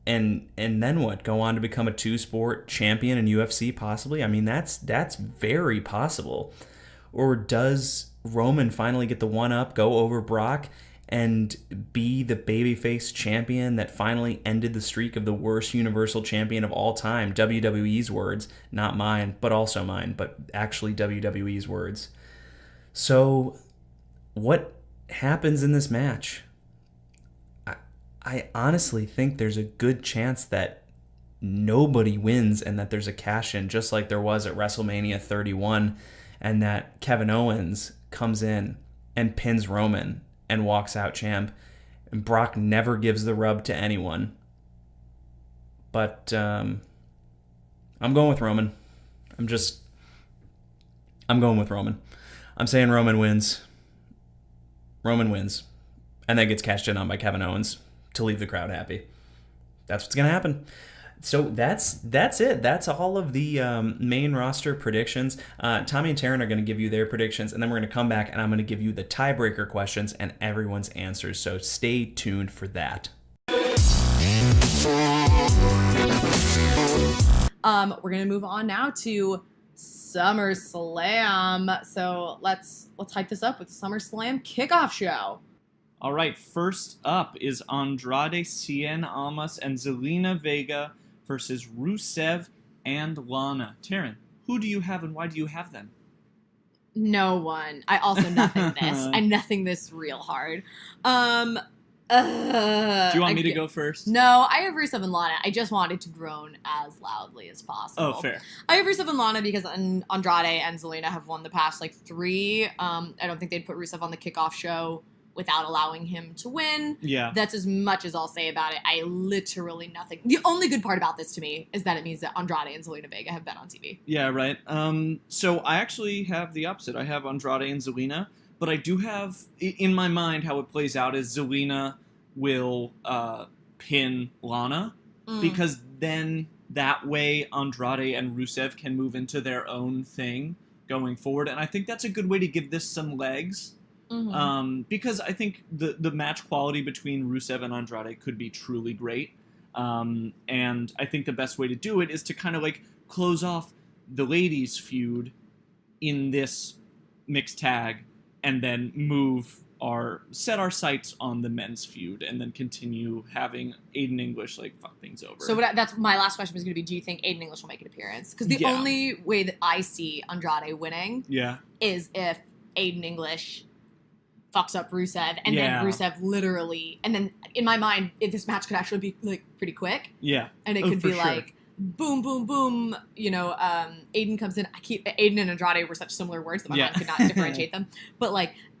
And then what? Go on to become a two-sport champion in UFC, possibly? I mean, that's very possible. Or does Roman finally get the one-up, go over Brock, and be the babyface champion that finally ended the streak of the worst Universal Champion of all time? WWE's words, not mine, but also mine, but actually WWE's words. So, what happens in this match? I honestly think there's a good chance that nobody wins and that there's a cash-in, just like there was at WrestleMania 31, and that Kevin Owens comes in and pins Roman and walks out champ, and Brock never gives the rub to anyone. But I'm going with Roman. I'm going with Roman. I'm saying Roman wins. Roman wins. And then gets cashed in on by Kevin Owens to leave the crowd happy. That's what's going to happen. So that's it. That's all of the main roster predictions. Tommy and Taryn are going to give you their predictions, and then we're going to come back, and I'm going to give you the tiebreaker questions and everyone's answers. So stay tuned for that. We're going to move on now to SummerSlam. So let's hype this up with the SummerSlam kickoff show. All right, first up is Andrade Cien Almas and Zelina Vega versus Rusev and Lana. Taryn, who do you have and why do you have them? No one. I also nothing this. I'm nothing this real hard. Do you want me to go first? No, I have Rusev and Lana. I just wanted to groan as loudly as possible. Oh, fair. I have Rusev and Lana because Andrade and Zelina have won the past 3. I don't think they'd put Rusev on the kickoff show without allowing him to win. Yeah. That's as much as I'll say about it. I literally nothing. The only good part about this to me is that it means that Andrade and Zelina Vega have been on TV. Yeah, right. So I actually have the opposite. I have Andrade and Zelina, but I do have, in my mind, how it plays out is Zelina will pin Lana, because then that way Andrade and Rusev can move into their own thing going forward. And I think that's a good way to give this some legs. Mm-hmm. Because I think the match quality between Rusev and Andrade could be truly great. And I think the best way to do it is to kind of close off the ladies' feud in this mixed tag and then set our sights on the men's feud and then continue having Aiden English fuck things over. So that's my last question was going to be, do you think Aiden English will make an appearance? Because the only way that I see Andrade winning is if Aiden English fucks up Rusev, and then Rusev literally, and then in my mind, if this match could actually be pretty quick, and it could be boom, boom, boom. Aiden comes in. Aiden and Andrade were such similar words that my mind could not differentiate them. But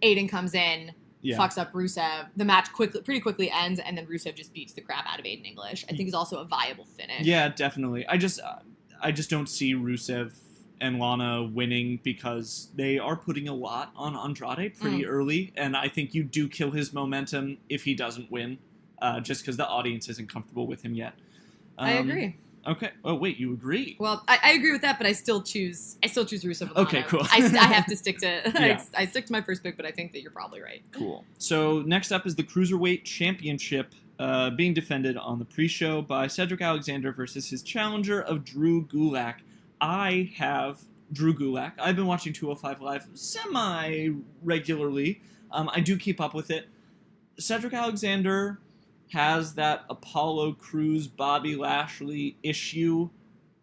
Aiden comes in, fucks up Rusev. The match pretty quickly ends, and then Rusev just beats the crap out of Aiden English. I think is also a viable finish. Yeah, definitely. I just don't see Rusev and Lana winning because they are putting a lot on Andrade pretty early, and I think you do kill his momentum if he doesn't win, just because the audience isn't comfortable with him yet. I agree. Okay. Oh wait, you agree? Well, I agree with that, but I still choose Rusev and Lana. Okay, cool. I have to stick to I stick to my first pick, but I think that you're probably right. Cool. So next up is the Cruiserweight Championship being defended on the pre-show by Cedric Alexander versus his challenger of Drew Gulak. I have Drew Gulak. I've been watching 205 Live semi-regularly. I do keep up with it. Cedric Alexander has that Apollo Crews, Bobby Lashley issue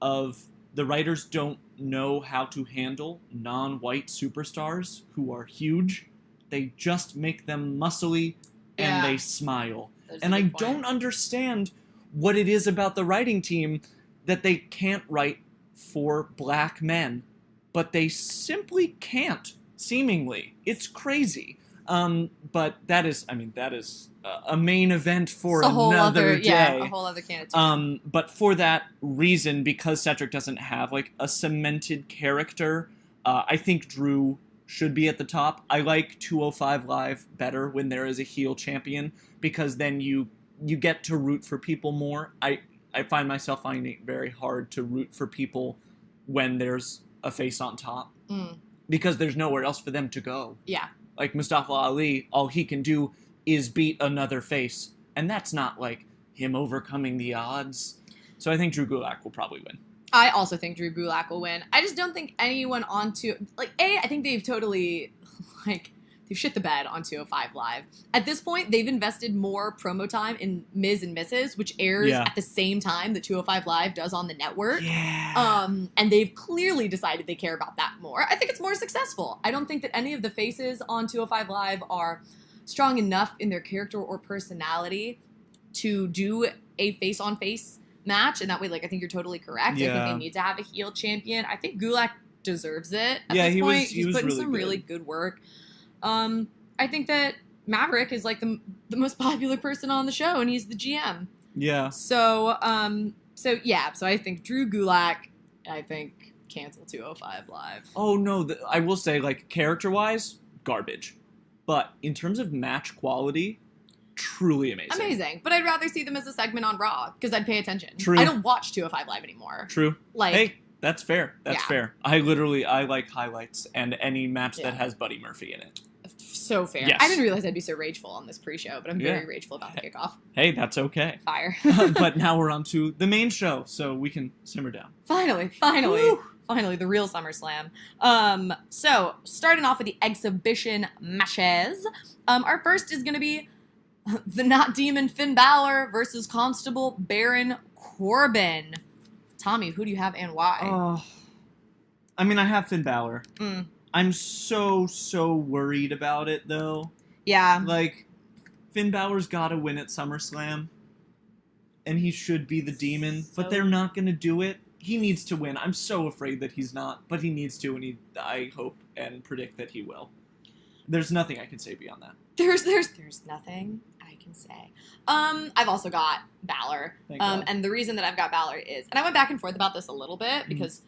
of the writers don't know how to handle non-white superstars who are huge. They just make them muscly and they smile. And I don't understand what it is about the writing team that they can't write for black men, but they simply can't, seemingly. It's crazy. But that is a main event for another day. Yeah, a whole other can of tea. But for that reason, because Cedric doesn't have a cemented character, I think Drew should be at the top. I like 205 Live better when there is a heel champion, because then you get to root for people more. I find myself finding it very hard to root for people when there's a face on top, because there's nowhere else for them to go. Yeah. Like Mustafa Ali, all he can do is beat another face, and that's not him overcoming the odds. So I think Drew Gulak will probably win. I also think Drew Gulak will win. I just don't think anyone I think they've totally like, they've shit the bed on 205 Live. At this point, they've invested more promo time in Ms. and Mrs., which airs at the same time that 205 Live does on the network. Yeah. And they've clearly decided they care about that more. I think it's more successful. I don't think that any of the faces on 205 Live are strong enough in their character or personality to do a face-on-face match. And that way, like, I think you're totally correct. Yeah. I think they need to have a heel champion. I think Gulak deserves it at Yeah, this point. he was putting really some good. really good work. I think that Maverick is like the most popular person on the show, and he's the GM. Yeah. So I think Drew Gulak. I think cancel 205 Live. Oh no, I will say, like, character-wise, garbage, but in terms of match quality, truly amazing. Amazing, but I'd rather see them as a segment on Raw because I'd pay attention. True. I don't watch 205 Live anymore. True. Like, hey, that's fair. That's Yeah. fair. I like highlights and any match Yeah. that has Buddy Murphy in it. so fair. Yes. I didn't realize I'd be so rageful on this pre-show, but I'm very Yeah. rageful about the kickoff. Hey, that's okay. Fire. But now we're on to the main show, so we can simmer down. Finally, the real SummerSlam. So starting off with the exhibition matches. Our first is going to be the Not Demon Finn Balor versus Constable Baron Corbin. Tommy, who do you have and why? Oh, I mean, I have Finn Balor. I'm so worried about it, though. Yeah. Like, Finn Balor's got to win at SummerSlam, and he should be the demon, but they're not going to do it. He needs to win. I'm so afraid that he's not, but he needs to, and I hope and predict that he will. There's nothing I can say beyond that. There's nothing I can say. I've also got Balor. Thank God. And the reason that I've got Balor is, and I went back and forth about this a little bit because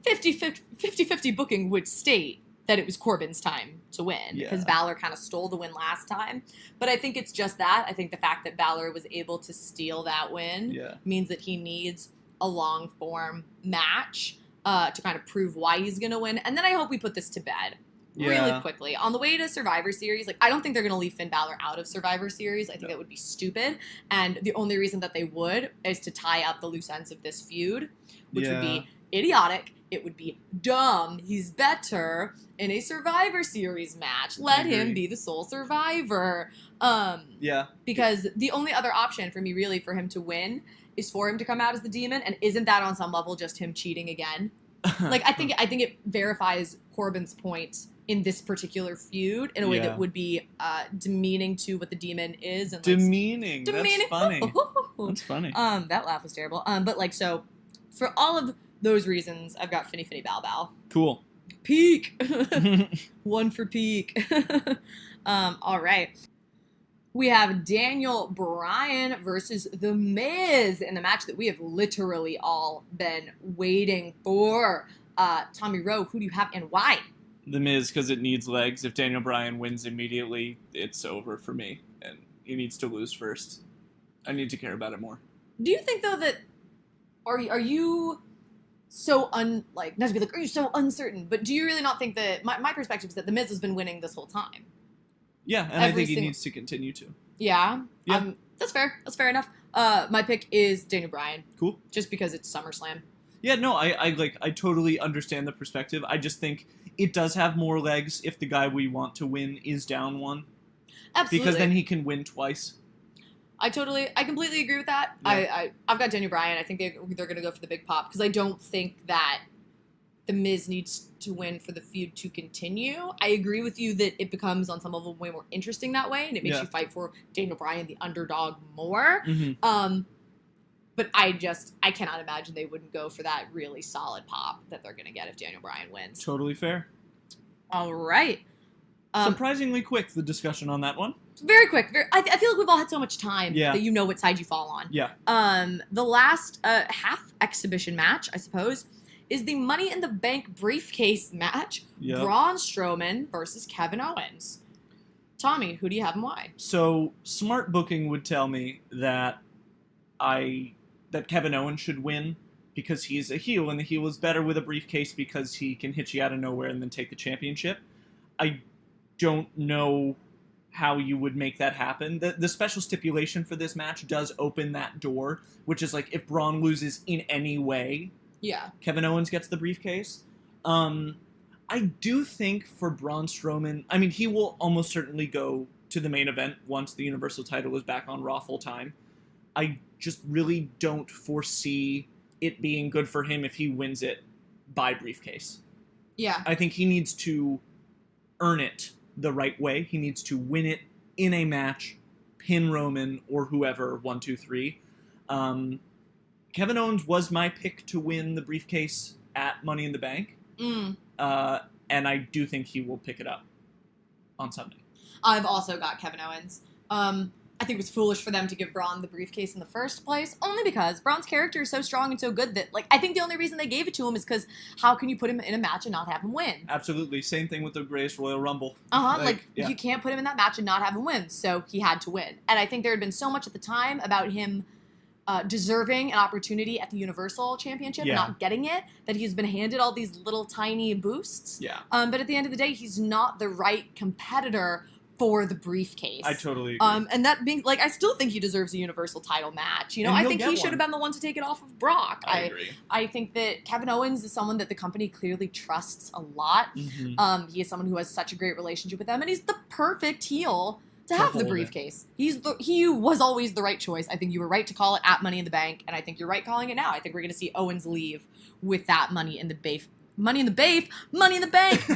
50-50 booking would state that it was Corbin's time to win because Balor kind of stole the win last time. But I think it's just that. I think the fact that Balor was able to steal that win means that he needs a long form match to kind of prove why he's going to win. And then I hope we put this to bed really quickly. On the way to Survivor Series, like, I don't think they're going to leave Finn Balor out of Survivor Series. I think that would be stupid. And the only reason that they would is to tie up the loose ends of this feud, which would be idiotic. It would be dumb. He's better in a Survivor Series match. Let him be the sole survivor. Because the only other option for me, really, for him to win is for him to come out as the demon. And isn't that on some level just him cheating again? Like, I think it verifies Corbin's point in this particular feud in a way that would be demeaning to what the demon is. And, like, demeaning. That's funny. That's funny. That laugh was terrible. But, like, so for all of those reasons, I've got Finny Finny Bow Bow. Cool. Peak. One for peak. All right. We have Daniel Bryan versus The Miz in the match that we have literally all been waiting for. Tommy Rowe, who do you have and why? The Miz, because it needs legs. If Daniel Bryan wins immediately, it's over for me. And he needs to lose first. I need to care about it more. Do you think, though, that... Are you so not to be like, are you so uncertain? But do you really not think that... My perspective is that The Miz has been winning this whole time. Yeah, and I think he needs to continue to. Yeah? Yeah. That's fair. That's fair enough. My pick is Daniel Bryan. Cool. Just because it's SummerSlam. Yeah, no, I totally understand the perspective. I just think it does have more legs if the guy we want to win is down one. Absolutely. Because then he can win twice. I completely agree with that. Yeah. I've got Daniel Bryan. I think they're going to go for the big pop because I don't think that The Miz needs to win for the feud to continue. I agree with you that it becomes on some level way more interesting that way, and it makes you fight for Daniel Bryan, the underdog, more. Mm-hmm. But I cannot imagine they wouldn't go for that really solid pop that they're going to get if Daniel Bryan wins. Totally fair. All right. Surprisingly quick, the discussion on that one. Very quick. I feel like we've all had so much time Yeah. that you know what side you fall on. Yeah. The last half exhibition match, I suppose, is the Money in the Bank briefcase match. Yep. Braun Strowman versus Kevin Owens. Tommy, who do you have and why? So, smart booking would tell me that Kevin Owens should win because he's a heel, and the heel is better with a briefcase because he can hit you out of nowhere and then take the championship. I don't know how you would make that happen. The special stipulation for this match does open that door, which is like if Braun loses in any way, Yeah. Kevin Owens gets the briefcase. I I do think for Braun Strowman, I mean, he will almost certainly go to the main event once the Universal title is back on Raw full time. I just really don't foresee it being good for him if he wins it by briefcase. Yeah. I think he needs to earn it the right way. He needs to win it in a match, pin Roman or whoever, 1, 2, 3. Kevin Owens was my pick to win the briefcase at Money in the Bank. And I do think he will pick it up on Sunday. I've also got Kevin Owens. I think it was foolish for them to give Braun the briefcase in the first place, only because Braun's character is so strong and so good that, like, I think the only reason they gave it to him is because how can you put him in a match and not have him win? Absolutely. Same thing with the Greatest Royal Rumble. Yeah. You can't put him in that match and not have him win, so he had to win. And I think there had been so much at the time about him deserving an opportunity at the Universal Championship, not getting it, that he's been handed all these little tiny boosts. Yeah. But at the end of the day, he's not the right competitor for the briefcase. I totally agree. And that being, like, I still think he deserves a Universal title match. You know, I think he should have been the one to take it off of Brock. I agree. I think that Kevin Owens is someone that the company clearly trusts a lot. Mm-hmm. He is someone who has such a great relationship with them, and he's the perfect heel to have the briefcase. He was always the right choice. I think you were right to call it at Money in the Bank, and I think you're right calling it now. I think we're going to see Owens leave with that Money in the Bank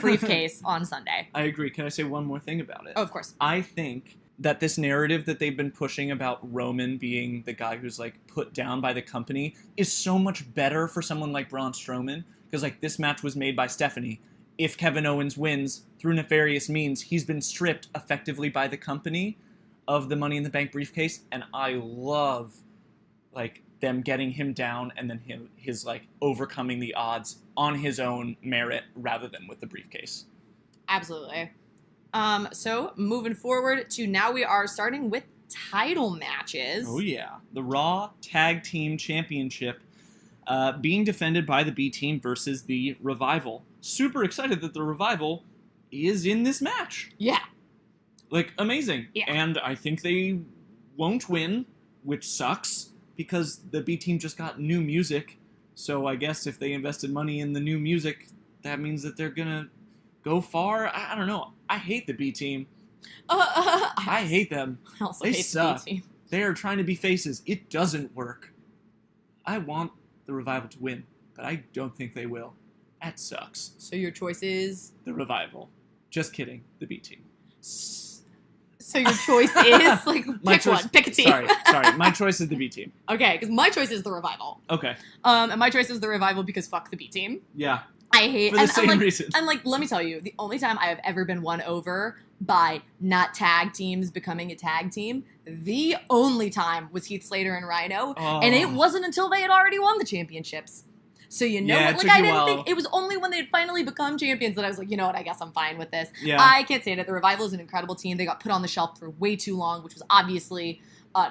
briefcase on Sunday. I agree. Can I say one more thing about it? Oh, of course. I think that this narrative that they've been pushing about Roman being the guy who's, like, put down by the company is so much better for someone like Braun Strowman, because, like, this match was made by Stephanie. If Kevin Owens wins through nefarious means, he's been stripped effectively by the company of the Money in the Bank briefcase, and I love, like, them getting him down and then his like overcoming the odds on his own merit rather than with the briefcase. Absolutely. So moving forward to now, we are starting with title matches. Oh yeah, the Raw Tag Team Championship being defended by the B Team versus the Revival. Super excited that the Revival is in this match. Yeah. Like, amazing. Yeah. And I think they won't win, which sucks, because the B Team just got new music. So I guess if they invested money in the new music, that means that they're going to go far. I don't know. I hate the B Team. I hate them. I also they hate suck. the B Team. They are trying to be faces. It doesn't work. I want the Revival to win, but I don't think they will. That sucks. So your choice is? The Revival. Just kidding. The B Team. So your choice is, like, pick one. Pick a team. Sorry. My choice is the B Team. Okay, because my choice is the Revival. Okay. And my choice is the Revival because fuck the B Team. Yeah. I hate for the same reason. And, like, let me tell you, the only time I have ever been won over by not tag teams becoming a tag team, the only time was Heath Slater and Rhino, and it wasn't until they had already won the championships. So what? Like, I didn't think it was only when they had finally become champions that I was like, you know what? I guess I'm fine with this. Yeah. I can't say that the Revival is an incredible team. They got put on the shelf for way too long, which was obviously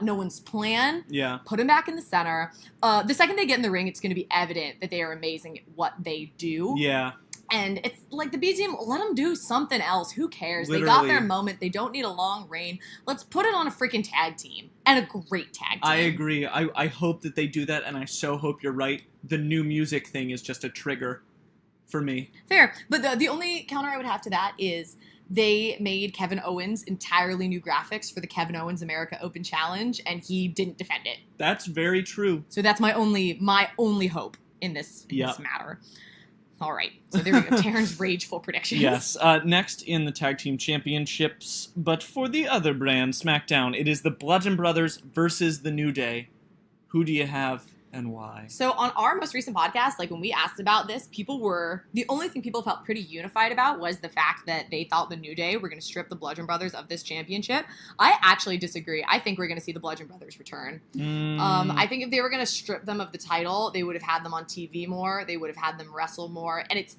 no one's plan. Yeah. Put them back in the center. The second they get in the ring, it's going to be evident that they are amazing at what they do. Yeah. And it's like the B Team, let them do something else. Who cares? Literally. They got their moment. They don't need a long reign. Let's put it on a freaking tag team. And a great tag team. I agree. I hope that they do that, and I so hope you're right. The new music thing is just a trigger for me. Fair. But the only counter I would have to that is they made Kevin Owens entirely new graphics for the Kevin Owens America Open Challenge, and he didn't defend it. That's very true. So that's my only hope in this matter. All right. So there we go. Taryn's rageful predictions. Yes. Next in the Tag Team Championships, but for the other brand, SmackDown, it is the Bludgeon Brothers versus the New Day. Who do you have and why? So on our most recent podcast, like when we asked about this, the only thing people felt pretty unified about was the fact that they thought the New Day were going to strip the Bludgeon Brothers of this championship. I actually disagree. I think we're going to see the Bludgeon Brothers return. I think if they were going to strip them of the title, they would have had them on TV more. They would have had them wrestle more. And it's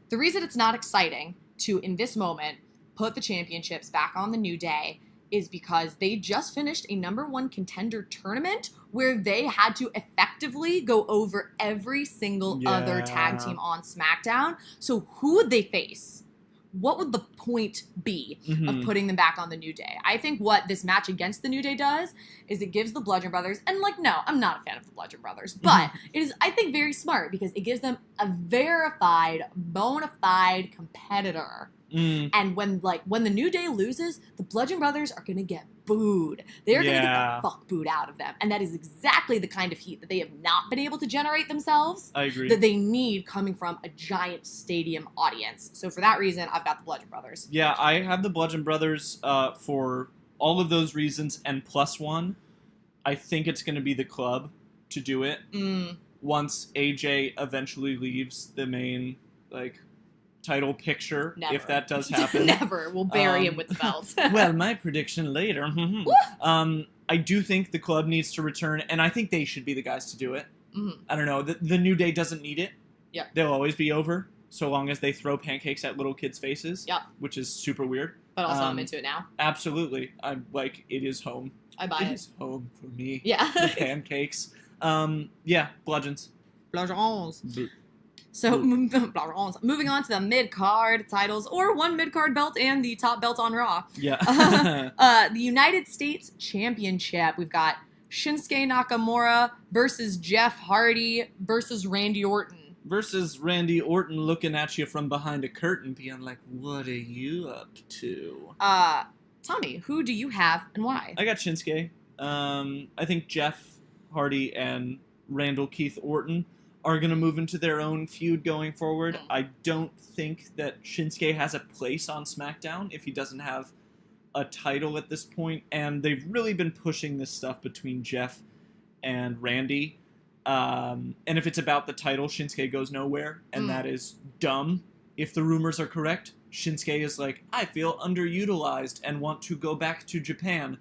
the reason it's not exciting to, in this moment, put the championships back on the New Day is because they just finished a #1 contender tournament where they had to effectively go over every single other tag team on SmackDown. So who would they face? what would the point be Mm-hmm. of putting them back on the New Day? I think what this match against the New Day does is it gives the Bludgeon Brothers, and like, no, I'm not a fan of the Bludgeon Brothers, but it is, I think, very smart because it gives them a verified, bona fide competitor. And when the New Day loses, the Bludgeon Brothers are going to get booed. They're going to get the fuck booed out of them. And that is exactly the kind of heat that they have not been able to generate themselves. I agree. That they need coming from a giant stadium audience. So for that reason, I've got the Bludgeon Brothers. Yeah, I have the Bludgeon Brothers for all of those reasons and plus one. I think it's going to be the club to do it. Once AJ eventually leaves the main, title picture, Never. if that does happen. Never. We'll bury him with the belt. Well, my prediction later. I do think the club needs to return, and I think they should be the guys to do it. I don't know. The New Day doesn't need it. Yeah. They'll always be over, so long as they throw pancakes at little kids' faces. Yep. Which is super weird. But also, I'm into it now. Absolutely. I'm it is home. I buy it. It is home for me. Yeah. The pancakes. Yeah, bludgeons. Bludgeons. So, moving on to the mid-card titles, or one mid-card belt and the top belt on Raw. Yeah. The United States Championship. We've got Shinsuke Nakamura versus Jeff Hardy versus Randy Orton. Versus Randy Orton looking at you from behind a curtain being like, what are you up to? Tommy, who do you have and why? I got Shinsuke. I think Jeff Hardy and Randall Keith Orton are going to move into their own feud going forward. I don't think that Shinsuke has a place on SmackDown if he doesn't have a title at this point, and they've really been pushing this stuff between Jeff and Randy. And if it's about the title, Shinsuke goes nowhere, and that is dumb. If the rumors are correct, Shinsuke is like, I feel underutilized and want to go back to Japan.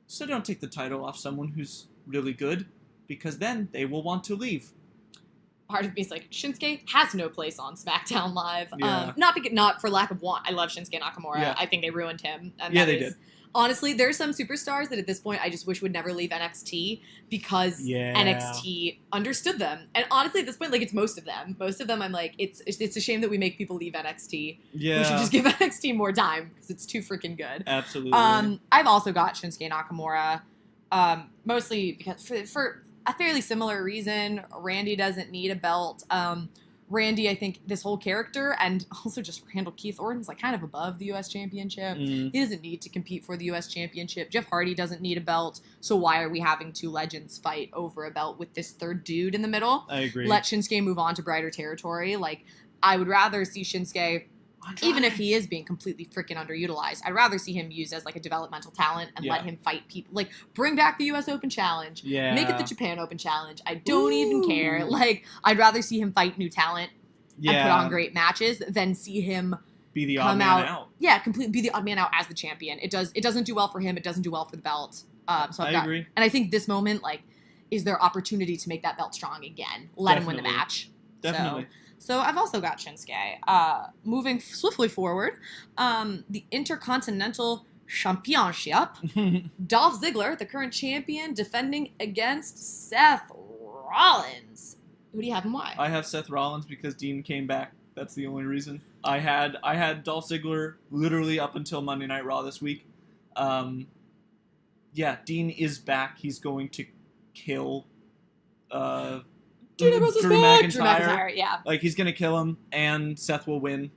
So don't take the title off someone who's really good, because then they will want to leave. Part of me is like, Shinsuke has no place on SmackDown Live. Yeah. Not for lack of want. I love Shinsuke Nakamura. Yeah. I think they ruined him. And Yeah, they did. Honestly, there's some superstars that at this point I just wish would never leave NXT because NXT understood them. And honestly, at this point, it's most of them. Most of them, I'm like, it's a shame that we make people leave NXT. Yeah. We should just give NXT more time because it's too freaking good. Absolutely. I've also got Shinsuke Nakamura, mostly because for a fairly similar reason. Randy doesn't need a belt. Randy, I think this whole character and also just Randall Keith Orton's kind of above the U.S. Championship. He doesn't need to compete for the U.S. Championship. Jeff Hardy doesn't need a belt. So why are we having two legends fight over a belt with this third dude in the middle? I agree. Let Shinsuke move on to brighter territory. I would rather see Shinsuke, even if he is being completely freaking underutilized, I'd rather see him used as a developmental talent and let him fight people. Bring back the U.S. Open Challenge. Yeah. Make it the Japan Open Challenge. I don't even care. I'd rather see him fight new talent and put on great matches than see him be the odd man out. Yeah, be the odd man out as the champion. It doesn't do well for him. It doesn't do well for the belt. I agree. And I think this moment, is their opportunity to make that belt strong again. Let him win the match. Definitely. So I've also got Shinsuke. Moving swiftly forward, the Intercontinental Championship. Dolph Ziggler, the current champion, defending against Seth Rollins. Who do you have and why? I have Seth Rollins because Dean came back. That's the only reason. I had Dolph Ziggler literally up until Monday Night Raw this week. Dean is back. He's going to kill Drew McIntyre. Yeah. He's going to kill him, and Seth will win,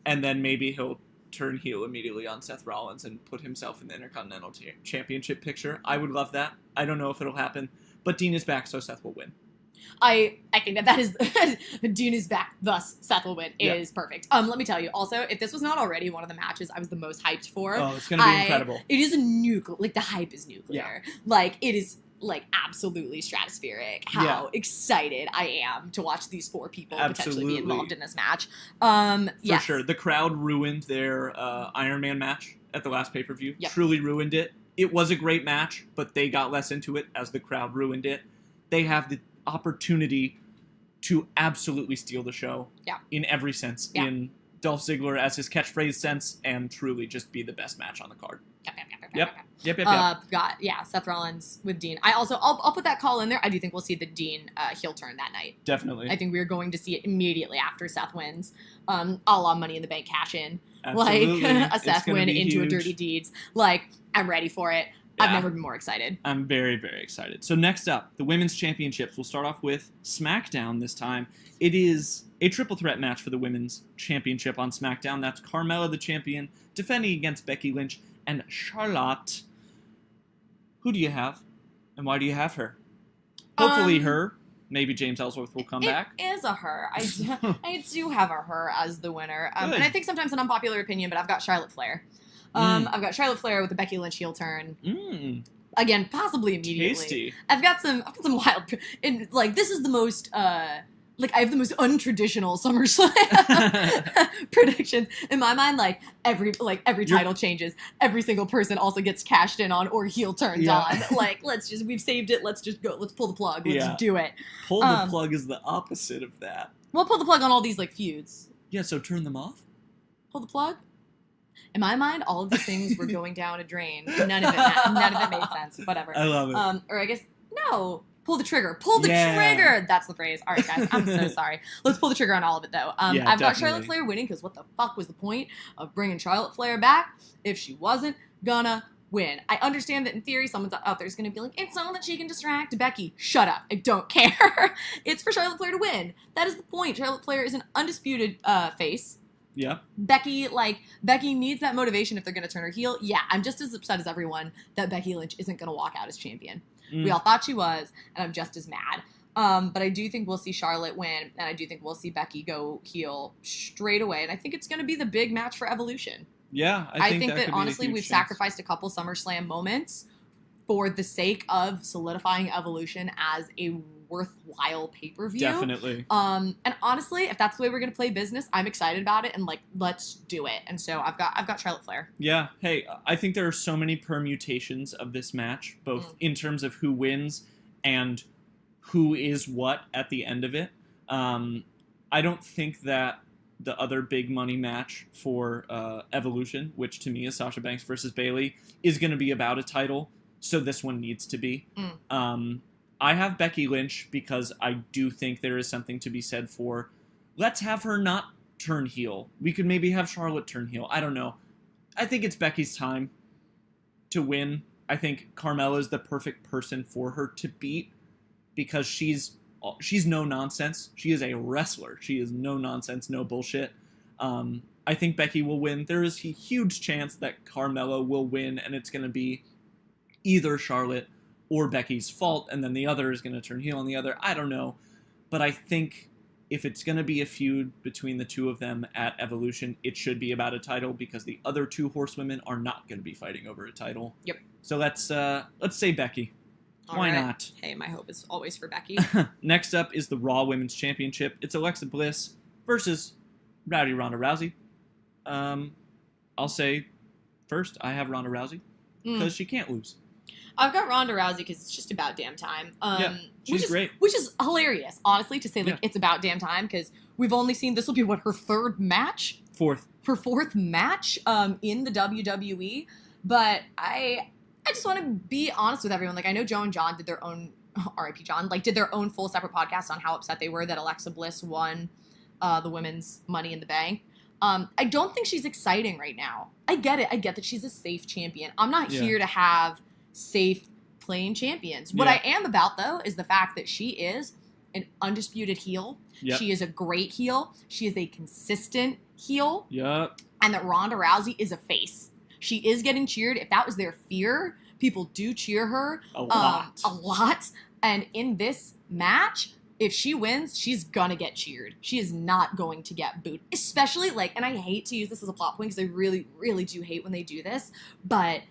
and then maybe he'll turn heel immediately on Seth Rollins and put himself in the Intercontinental Championship picture. I would love that. I don't know if it'll happen, but Dean is back, so Seth will win. I think that is Dean is back, thus Seth will win is perfect. Let me tell you, also, if this was not already one of the matches I was the most hyped for. Oh, it's going to be incredible. It is a nuclear, the hype is nuclear. Yeah. It is absolutely stratospheric how excited I am to watch these four people potentially be involved in this match. For sure. The crowd ruined their Iron Man match at the last pay-per-view. Yep. Truly ruined it. It was a great match, but they got less into it as the crowd ruined it. They have the opportunity to absolutely steal the show in every sense. In Dolph Ziggler as his catchphrase sense, and truly just be the best match on the card. Yep. Got Seth Rollins with Dean. I'll put that call in there. I do think we'll see the Dean heel turn that night. Definitely. I think we're going to see it immediately after Seth wins. A la Money in the Bank cash in. Absolutely. Like a Seth win into huge. a Dirty Deeds. Like, I'm ready for it. Yeah. I've never been more excited. I'm very, very excited. So next up, the Women's Championships. We'll start off with SmackDown this time. It is a triple threat match for the Women's Championship on SmackDown. That's Carmella, the champion, defending against Becky Lynch and Charlotte. Who do you have? And why do you have her? Hopefully her. Maybe James Ellsworth will come back. It is a her. I do have a her as the winner. And I think sometimes an unpopular opinion, but I've got Charlotte Flair. I've got Charlotte Flair with the Becky Lynch heel turn. Again, possibly immediately. Tasty. I've got some wild. This is the most. I have the most untraditional SummerSlam predictions in my mind. Every title changes. Every single person also gets cashed in on or heel turned on. We've saved it. Let's just go. Let's pull the plug. Let's do it. Pull the plug is the opposite of that. We'll pull the plug on all these feuds. Yeah. So turn them off. Pull the plug. In my mind, all of these things were going down a drain. None of it made sense. Whatever. I love it. Or I guess no. Pull the trigger. Pull the trigger. That's the phrase. All right, guys. I'm so sorry. Let's pull the trigger on all of it, though. I've got Charlotte Flair winning because what the fuck was the point of bringing Charlotte Flair back if she wasn't gonna win? I understand that in theory, someone's out there is going to be like, it's so that she can distract Becky. Shut up. I don't care. It's for Charlotte Flair to win. That is the point. Charlotte Flair is an undisputed face. Yeah. Becky needs that motivation if they're going to turn her heel. Yeah, I'm just as upset as everyone that Becky Lynch isn't going to walk out as champion. We all thought she was, and I'm just as mad. But I do think we'll see Charlotte win, and I do think we'll see Becky go heel straight away. And I think it's going to be the big match for Evolution. Yeah, I think that honestly we've sacrificed a couple SummerSlam moments for the sake of solidifying Evolution as a worthwhile pay-per-view. Definitely. And honestly, if that's the way we're gonna play business, I'm excited about it, and let's do it. And so I've got Charlotte Flair. Yeah. Hey, I think there are so many permutations of this match, both in terms of who wins and who is what at the end of it. I don't think that the other big money match for Evolution, which to me is Sasha Banks versus Bayley, is going to be about a title. So this one needs to be. I have Becky Lynch because I do think there is something to be said for, let's have her not turn heel. We could maybe have Charlotte turn heel. I don't know. I think it's Becky's time to win. I think Carmella is the perfect person for her to beat because she's no nonsense. She is a wrestler. She is no nonsense, no bullshit. I think Becky will win. There is a huge chance that Carmella will win, and it's going to be either Charlotte or Becky's fault, and then the other is going to turn heel on the other. I don't know. But I think if it's going to be a feud between the two of them at Evolution, it should be about a title because the other two horsewomen are not going to be fighting over a title. Yep. So let's say Becky. Why not? Hey, my hope is always for Becky. Next up is the Raw Women's Championship. It's Alexa Bliss versus Rowdy Ronda Rousey. I'll say first, I have Ronda Rousey because she can't lose. I've got Ronda Rousey because it's just about damn time. She's great. Which is hilarious, honestly, to say it's about damn time because we've only seen this will be her third match? Her fourth match in the WWE. But I just want to be honest with everyone. I know Joe and John did their own, R.I.P. John, did their own full separate podcast on how upset they were that Alexa Bliss won the women's Money in the Bank. I don't think she's exciting right now. I get it. I get that she's a safe champion. I'm not here to have safe, plain champions. What I am about, though, is the fact that she is an undisputed heel. Yep. She is a great heel. She is a consistent heel. Yep. And that Ronda Rousey is a face. She is getting cheered. If that was their fear, people do cheer her a lot. And in this match, if she wins, she's gonna get cheered. She is not going to get booed. Especially, and I hate to use this as a plot point because I really, really do hate when they do this, but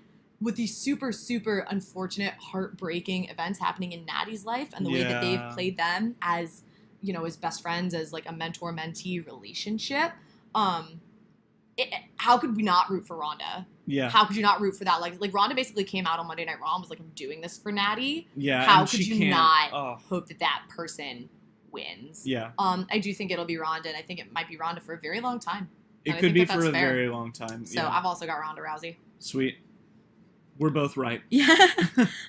with these super, super unfortunate, heartbreaking events happening in Natty's life and the way that they've played them as, as best friends, as a mentor-mentee relationship, how could we not root for Ronda? Yeah. How could you not root for that? Ronda basically came out on Monday Night Raw and was I'm doing this for Natty. Yeah. How could you not hope that person wins? Yeah. I do think it'll be Ronda, and I think it might be Ronda for a very long time. It could be for a very long time. So I've also got Ronda Rousey. Sweet. We're both right. Yeah.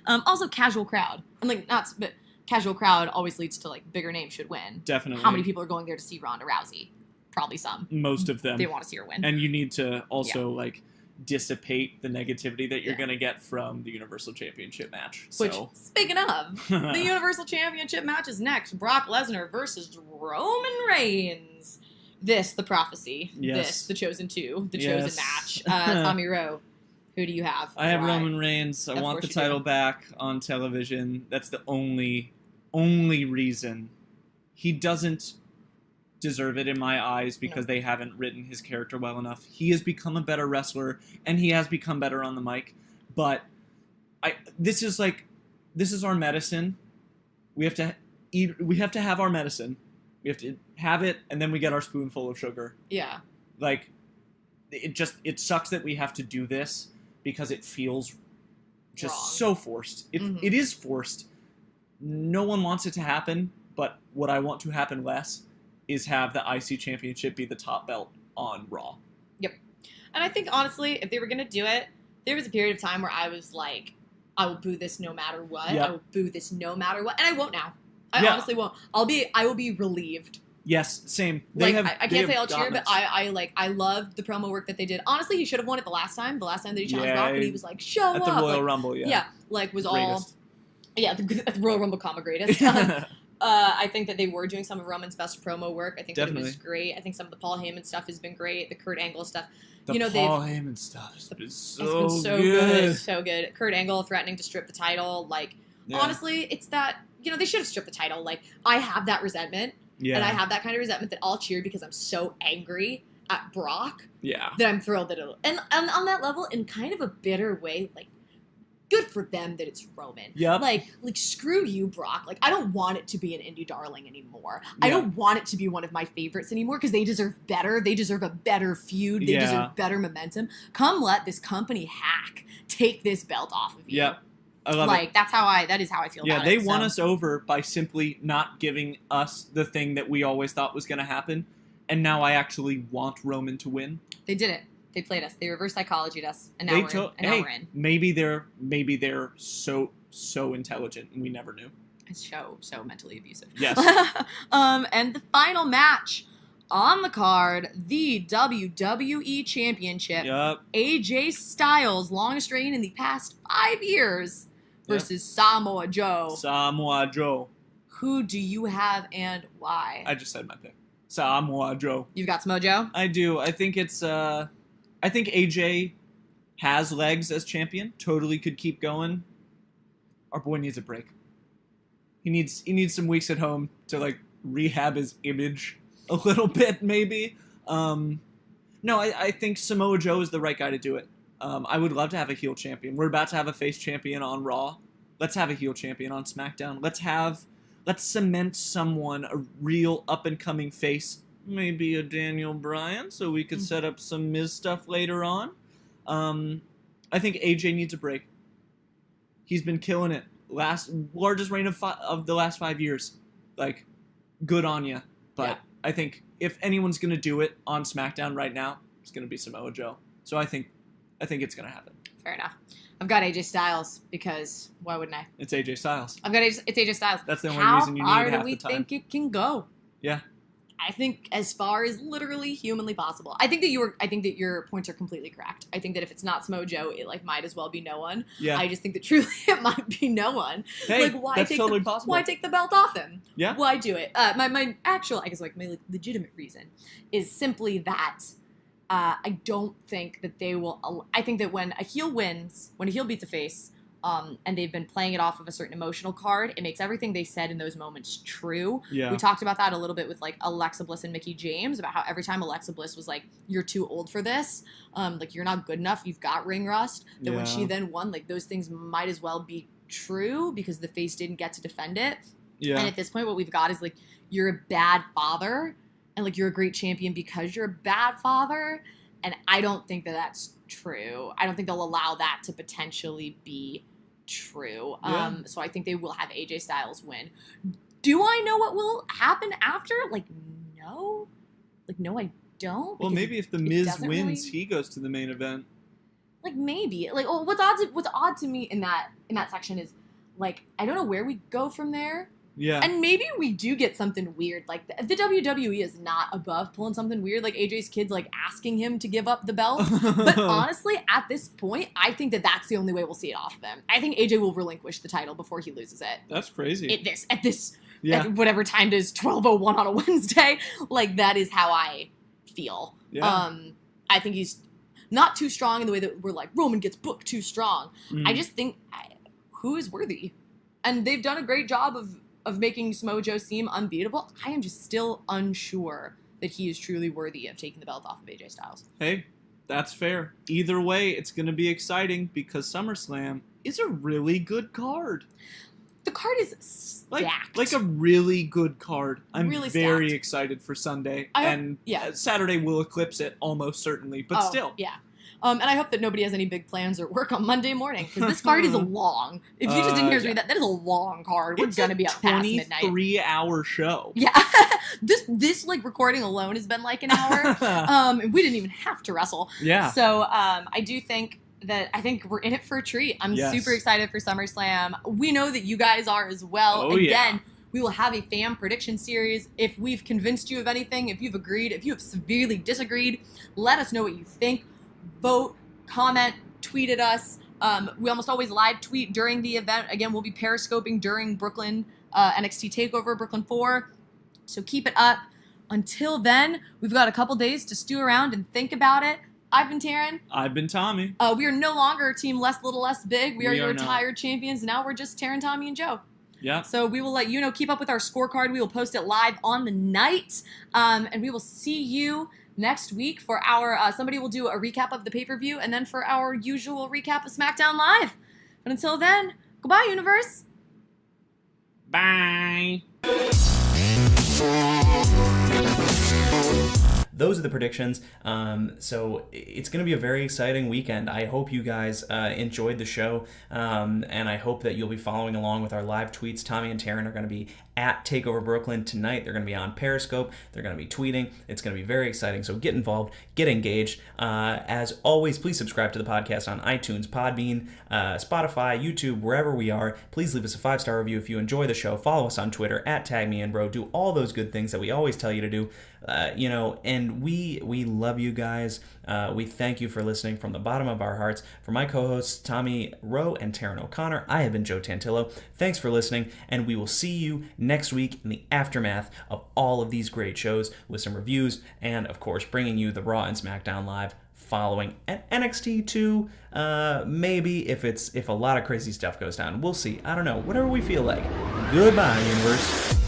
Also, casual crowd. And like but casual crowd always leads to like bigger names should win. Definitely. How many people are going there to see Ronda Rousey? Probably some. Most of them. They want to see her win. And you need to also like dissipate the negativity that you're going to get from the Universal Championship match. Which, speaking of, the Universal Championship match is next. Brock Lesnar versus Roman Reigns. This, the prophecy. Yes. This, the chosen two. The chosen match. Tommy Rowe, who do you have? I have Roman Reigns. I want the title back on television. That's the only reason. He doesn't deserve it in my eyes because they haven't written his character well enough. He has become a better wrestler and he has become better on the mic, but this is our medicine. We have to have our medicine. We have to have it and then we get our spoonful of sugar. Yeah. Like it sucks that we have to do this because it feels just wrong. So forced. It is forced. No one wants it to happen, but what I want to happen less is have the IC Championship be the top belt on Raw. Yep. And I think, honestly, if they were going to do it, there was a period of time where I was like, I will boo this no matter what. Yep. I will boo this no matter what. And I won't now. I honestly won't. I will be relieved. Yes, same. I can't say I'll cheer, but I loved the promo work that they did. Honestly, he should have won it the last time. The last time that he challenged Brock, and he was like, show at up. At the Royal Rumble, yeah. Yeah, like was greatest. The Royal Rumble comma greatest. I think that they were doing some of Roman's best promo work. I think that it was great. I think some of the Paul Heyman stuff has been great. The Kurt Angle stuff. Paul Heyman stuff has been so good. So good. Kurt Angle threatening to strip the title. Like, honestly, it's that, they should have stripped the title. Like, I have that resentment. Yeah. And I have that kind of resentment that I'll cheer because I'm so angry at Brock. Yeah. That I'm thrilled that it'll... And on that level, in kind of a bitter way, like, good for them that it's Roman. Yep. Like, screw you, Brock. Like, I don't want it to be an indie darling anymore. Yep. I don't want it to be one of my favorites anymore because they deserve better. They deserve a better feud. They deserve better momentum. Come let this company hack take this belt off of you. Yep. I love it. That is how I feel about it. Yeah, they won us over by simply not giving us the thing that we always thought was going to happen. And now I actually want Roman to win. They did it. They played us. They reverse psychologied us, and now we're in. Maybe they're so intelligent, and we never knew. It's so mentally abusive. Yes. And the final match on the card, the WWE Championship. Yep. AJ Styles, longest reign in the past 5 years, versus Samoa Joe. Samoa Joe. Who do you have and why? I just said my pick. Samoa Joe. You've got Samoa Joe? I do. I think AJ has legs as champion. Totally could keep going. Our boy needs a break. He needs some weeks at home to rehab his image a little bit, maybe. No, I think Samoa Joe is the right guy to do it. I would love to have a heel champion. We're about to have a face champion on Raw. Let's have a heel champion on SmackDown. Let's cement someone, a real up-and-coming face. Maybe a Daniel Bryan, so we could set up some Miz stuff later on. I think AJ needs a break. He's been killing it. Largest reign of the last 5 years. Good on ya. But I think if anyone's going to do it on SmackDown right now, it's going to be Samoa Joe. So I think it's going to happen. Fair enough. I've got AJ Styles because why wouldn't I? It's AJ Styles. It's AJ Styles. That's the only reason you need half the time. How far do we think it can go? Yeah. I think as far as literally humanly possible. I think that your points are completely correct. I think that if it's not Samoa Joe, it might as well be no one. Yeah. I just think that truly it might be no one. Hey, that's totally possible. Why take the belt off him? Yeah. Why do it? My actual, I guess, my legitimate reason is simply that I don't think that they will. I think that when a heel wins, when a heel beats a face, and they've been playing it off of a certain emotional card, it makes everything they said in those moments true. Yeah. We talked about that a little bit with Alexa Bliss and Mickie James, about how every time Alexa Bliss was like, you're too old for this, you're not good enough, you've got ring rust, that when she then won, those things might as well be true because the face didn't get to defend it. Yeah. And at this point, what we've got is you're a bad father, and you're a great champion because you're a bad father, and I don't think that that's true. I don't think they'll allow that to potentially be true. Yeah. So I think they will have AJ Styles win. Do I know what will happen after? No. No, I don't. Well, maybe if The Miz wins, he goes to the main event. like maybe like what's odd to me in that section is like I don't know where we go from there. Yeah. And maybe we do get something weird. Like, the WWE is not above pulling something weird. Like, AJ's kids, like, asking him to give up the belt. But honestly, at this point, I think that's the only way we'll see it off of him. I think AJ will relinquish the title before he loses it. That's crazy. At whatever time it is, 12:01 on a Wednesday. Like, that is how I feel. Yeah. I think he's not too strong in the way that we're like, Roman gets booked too strong. I just think, who is worthy? And they've done a great job of making Samoa Joe seem unbeatable. I am just still unsure that he is truly worthy of taking the belt off of AJ Styles. Hey, that's fair. Either way, it's going to be exciting because SummerSlam is a really good card. The card is stacked. Like a really good card. I'm really very stacked. excited for Sunday. And Saturday will eclipse it almost certainly, but still. Yeah. And I hope that nobody has any big plans or work on Monday morning, because this card is long. If you just didn't hear me, that is a long card. We're going to be up past midnight. It's a 23-hour show. Yeah. this like, recording alone has been like an hour. And we didn't even have to wrestle. Yeah. So, I do think I think we're in it for a treat. I'm super excited for SummerSlam. We know that you guys are as well. Oh, Again, we will have a fan prediction series. If we've convinced you of anything, if you've agreed, if you have severely disagreed, let us know what you think. Vote, comment, tweet at us. We almost always live tweet during the event. Again, we'll be periscoping during Brooklyn NXT TakeOver, Brooklyn 4. So keep it up. Until then, we've got a couple days to stew around and think about it. I've been Taryn. I've been Tommy. We are no longer Team Less Little Less Big. We are your not. retired champions. Now we're just Taryn, Tommy, and Joe. Yeah. So we will let you know. Keep up with our scorecard. We will post it live on the night. And we will see you next week for our, somebody will do a recap of the pay-per-view, and then for our usual recap of SmackDown Live. But until then, goodbye, universe. Bye. Those are the predictions. So it's going to be a very exciting weekend. I hope you guys enjoyed the show, and I hope that you'll be following along with our live tweets. Tommy and Taryn are going to be at Takeover Brooklyn tonight. They're going to be on Periscope. They're going to be tweeting. It's going to be very exciting. So get involved, get engaged. As always, please subscribe to the podcast on iTunes, Podbean, Spotify, YouTube, wherever we are. Please leave us a 5-star review if you enjoy the show. Follow us on Twitter at TagMeInBro. Do all those good things that we always tell you to do. And we love you guys. We thank you for listening from the bottom of our hearts. For my co-hosts, Tommy Rowe and Taryn O'Connor, I have been Joe Tantillo. Thanks for listening, and we will see you next week in the aftermath of all of these great shows with some reviews and, of course, bringing you the Raw and SmackDown Live following NXT 2, maybe if a lot of crazy stuff goes down. We'll see. I don't know. Whatever we feel like. Goodbye, universe.